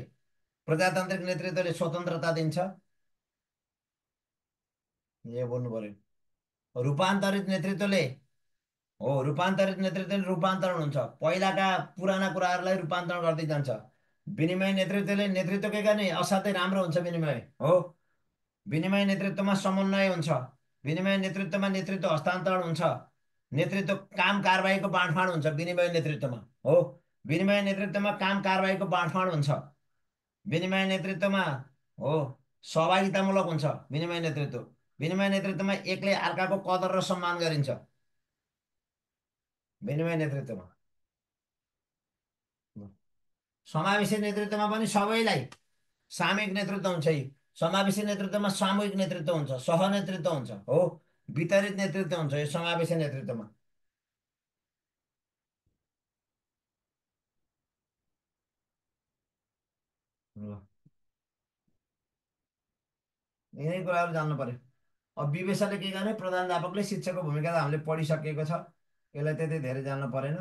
प्रजातान्त्रिक नेतृत्वले स्वतन्त्रता दिन्छ। यो बोल्नु पर्यो। रूपान्तरित नेतृत्वले हो, रूपान्तरित नेतृत्वले रूपान्तरण हुन्छ, पहिलाका पुराना कुराहरूलाई रूपान्तरण गर्दै जान्छ। विनिमय नेतृत्वले नेतृत्व के गर्ने? असाध्यै राम्रो हुन्छ विनिमय हो। विनिमय नेतृत्वमा समन्वय हुन्छ। विनिमय नेतृत्वमा नेतृत्व हस्तान्तरण हुन्छ। नेतृत्व काम कारबाहीको बाँडफाँड हुन्छ विनिमय नेतृत्वमा हो। विनिमय नेतृत्वमा काम कारबाहीको बाँडफाँड हुन्छ। विनिमय नेतृत्वमा हो सहभागितामूलक हुन्छ विनिमय नेतृत्व। विनिमय नेतृत्वमा एकले अर्काको कदर र सम्मान गरिन्छ विनिमय नेतृत्वमा। समावेशी नेतृत्वमा पनि सबैलाई सामूहिक नेतृत्व हुन्छ है। समावेशी नेतृत्वमा सामूहिक नेतृत्व हुन्छ, सहनेतृत्व हुन्छ हो। वितरित नेतृत्व हुन्छ यो समावेशी नेतृत्वमा। ल, यिनै कुराहरू जान्नु पर्यो। अब विवेशले के गर्ने, प्रधानध्यापकले शिक्षकको भूमिका त हामीले पढिसकेको छ, यसलाई त्यति धेरै जान्नु परेन।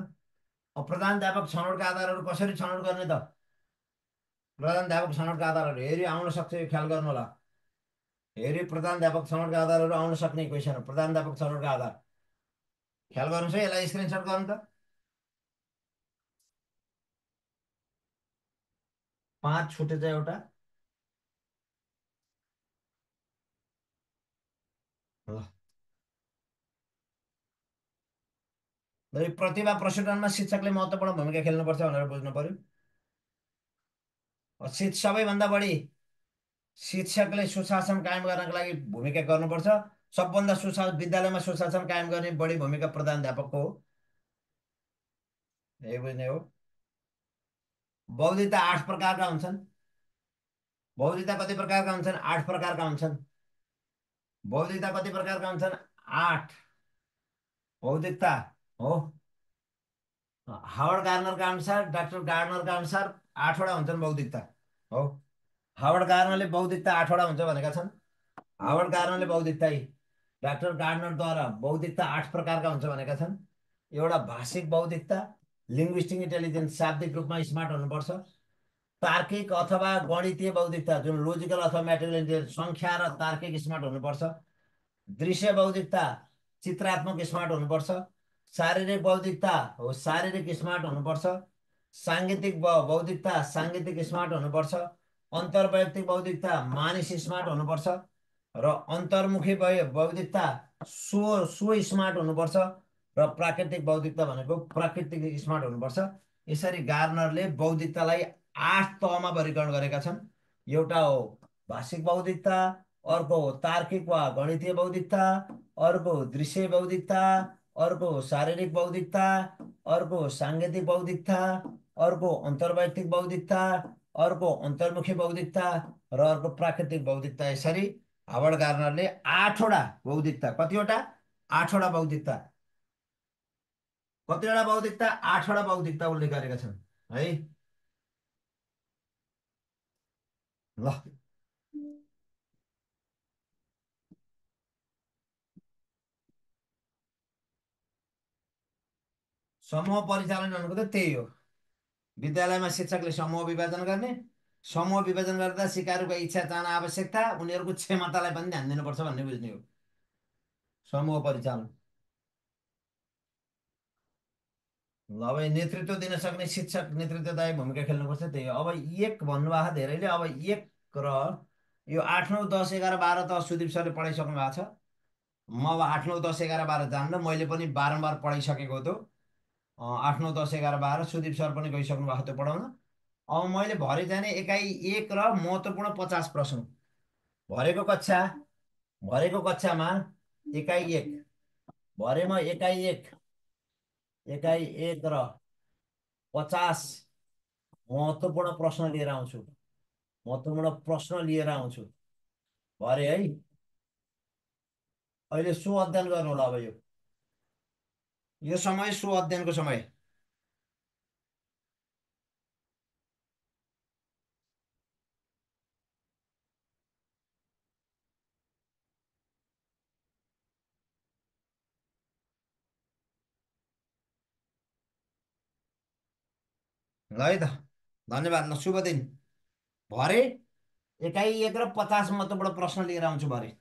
अब प्रधानध्यापक छनौटका आधारहरू कसरी छनौट गर्ने त? प्रधानध्यापक छनौटका आधारहरू हेरी आउन सक्छ, यो ख्याल गर्नु होला। हेरी प्रधानध्यापक छनौटका आधारहरू आउन सक्ने क्वेसन हो, प्रधानध्यापक छनौटका आधार। ख्याल गर्नुहोस् है, यसलाई स्क्रिनसट गर्नु त। 5 छुटेछ एउटा। ल, र यो प्रतिभा प्रस्फुटनमा शिक्षकले महत्त्वपूर्ण भूमिका खेल्नुपर्छ भनेर बुझ्नु पर्यो। सबैभन्दा बढी शिक्षकले सुशासन कायम गर्नको लागि भूमिका गर्नुपर्छ। सबभन्दा विद्यालयमा सुशासन कायम गर्ने बढी भूमिका प्रधानध्यापकको हो। यही बुझ्ने हो। बौद्धिकता 8 प्रकारका हुन्छन्। बौद्धिकता कति प्रकारका हुन्छन्? 8 प्रकारका हुन्छन्। बौद्धिकता कति प्रकारका हुन्छन्? 8 बौद्धिकता हो। हावर्ड गार्नरका अनुसार, डाक्टर गार्नरका अनुसार 8वटा हुन्छन् बौद्धिकता हो। हावर्ड गार्नरले बौद्धिकता 8वटा हुन्छ भनेका छन्। हावर्ड गार्नरले बौद्धिकता, डाक्टर गार्नरद्वारा बौद्धिकता 8 प्रकारका हुन्छ भनेका छन्। एउटा भाषिक बौद्धिकता, लिङ्ग्विस्टिक इन्टेलिजेन्स, शाब्दिक रूपमा स्मार्ट हुनुपर्छ। तार्किक अथवा गणितीय बौद्धिकता, जुन लोजिकल अथवा म्याटेरियल इन्टेलिजेन्स, सङ्ख्या र तार्किक स्मार्ट हुनुपर्छ। दृश्य बौद्धिकता, चित्रात्मक स्मार्ट हुनुपर्छ। शारीरिक बौद्धिकता हो, शारीरिक स्मार्ट हुनुपर्छ। साङ्गीतिक बौद्धिकता, साङ्गीतिक स्मार्ट हुनुपर्छ। अन्तर्वैयक्तिक बौद्धिकता, मानिस स्मार्ट हुनुपर्छ। र अन्तर्मुखी बौद्धिकता, सो स्मार्ट हुनुपर्छ। र प्राकृतिक बौद्धिकता भनेको प्राकृतिक स्मार्ट हुनुपर्छ। यसरी गार्नरले बौद्धिकतालाई 8 तहमा वर्गीकरण गरेका छन्। एउटा हो भाषिक बौद्धिकता, अर्को हो तार्किक वा गणितीय बौद्धिकता, अर्को हो दृश्य बौद्धिकता, अर्को हो शारीरिक बौद्धिकता, अर्को हो साङ्गीतिक बौद्धिकता, अर्को अन्तर्वैयक्तिक बौद्धिकता, अर्को अन्तर्मुखी बौद्धिकता, र अर्को प्राकृतिक बौद्धिकता। यसरी हावर्ड गार्नरले 8वटा बौद्धिकता, कतिवटा? 8वटा बौद्धिकता, कतिवटा बौद्धिकता? 8वटा बौद्धिकता उल्लेख गरेका छन् है। ल, समूह परिचालन भनेको त त्यही हो। विद्यालयमा शिक्षकले समूह विभाजन गर्ने, समूह विभाजन गर्दा सिकारुको इच्छा, चाहना, आवश्यकता, उनीहरूको क्षमतालाई पनि ध्यान दिनुपर्छ भन्ने बुझ्ने हो समूह परिचालन। ल, अब नेतृत्व दिन सक्ने शिक्षक नेतृत्वदायी भूमिका खेल्नुपर्छ, त्यही हो। अब एक भन्नुभएको छ धेरैले, अब एक र यो 8, 9, 10, 11, 12 त सुदीप सरले पढाइसक्नु भएको छ। म अब 8, 9, 10, 11, 12 जान्न, मैले पनि बारम्बार पढाइसकेको त्यो। 8, 9, 10, 11, 12 सुदीप सर पनि गइसक्नु भएको थियो पढाउन। अब मैले भरे जाने एकाइ 1 र महत्त्वपूर्ण 50 प्रश्न भरेको कक्षा, भरेको कक्षामा एकाइ 1 भरे, म एकाइ 1, एकाइ 1 र 50 महत्त्वपूर्ण प्रश्न लिएर आउँछु, महत्त्वपूर्ण प्रश्न लिएर आउँछु भरे है। अहिले सो अध्ययन गर्नु होला। अब यो समय सो अध्ययनको समय। ल है त, धन्यवाद। ल, शुभ दिन। भरे एकाइ 1 र 50 महत्त्वपूर्ण प्रश्न लिएर आउँछु भरे।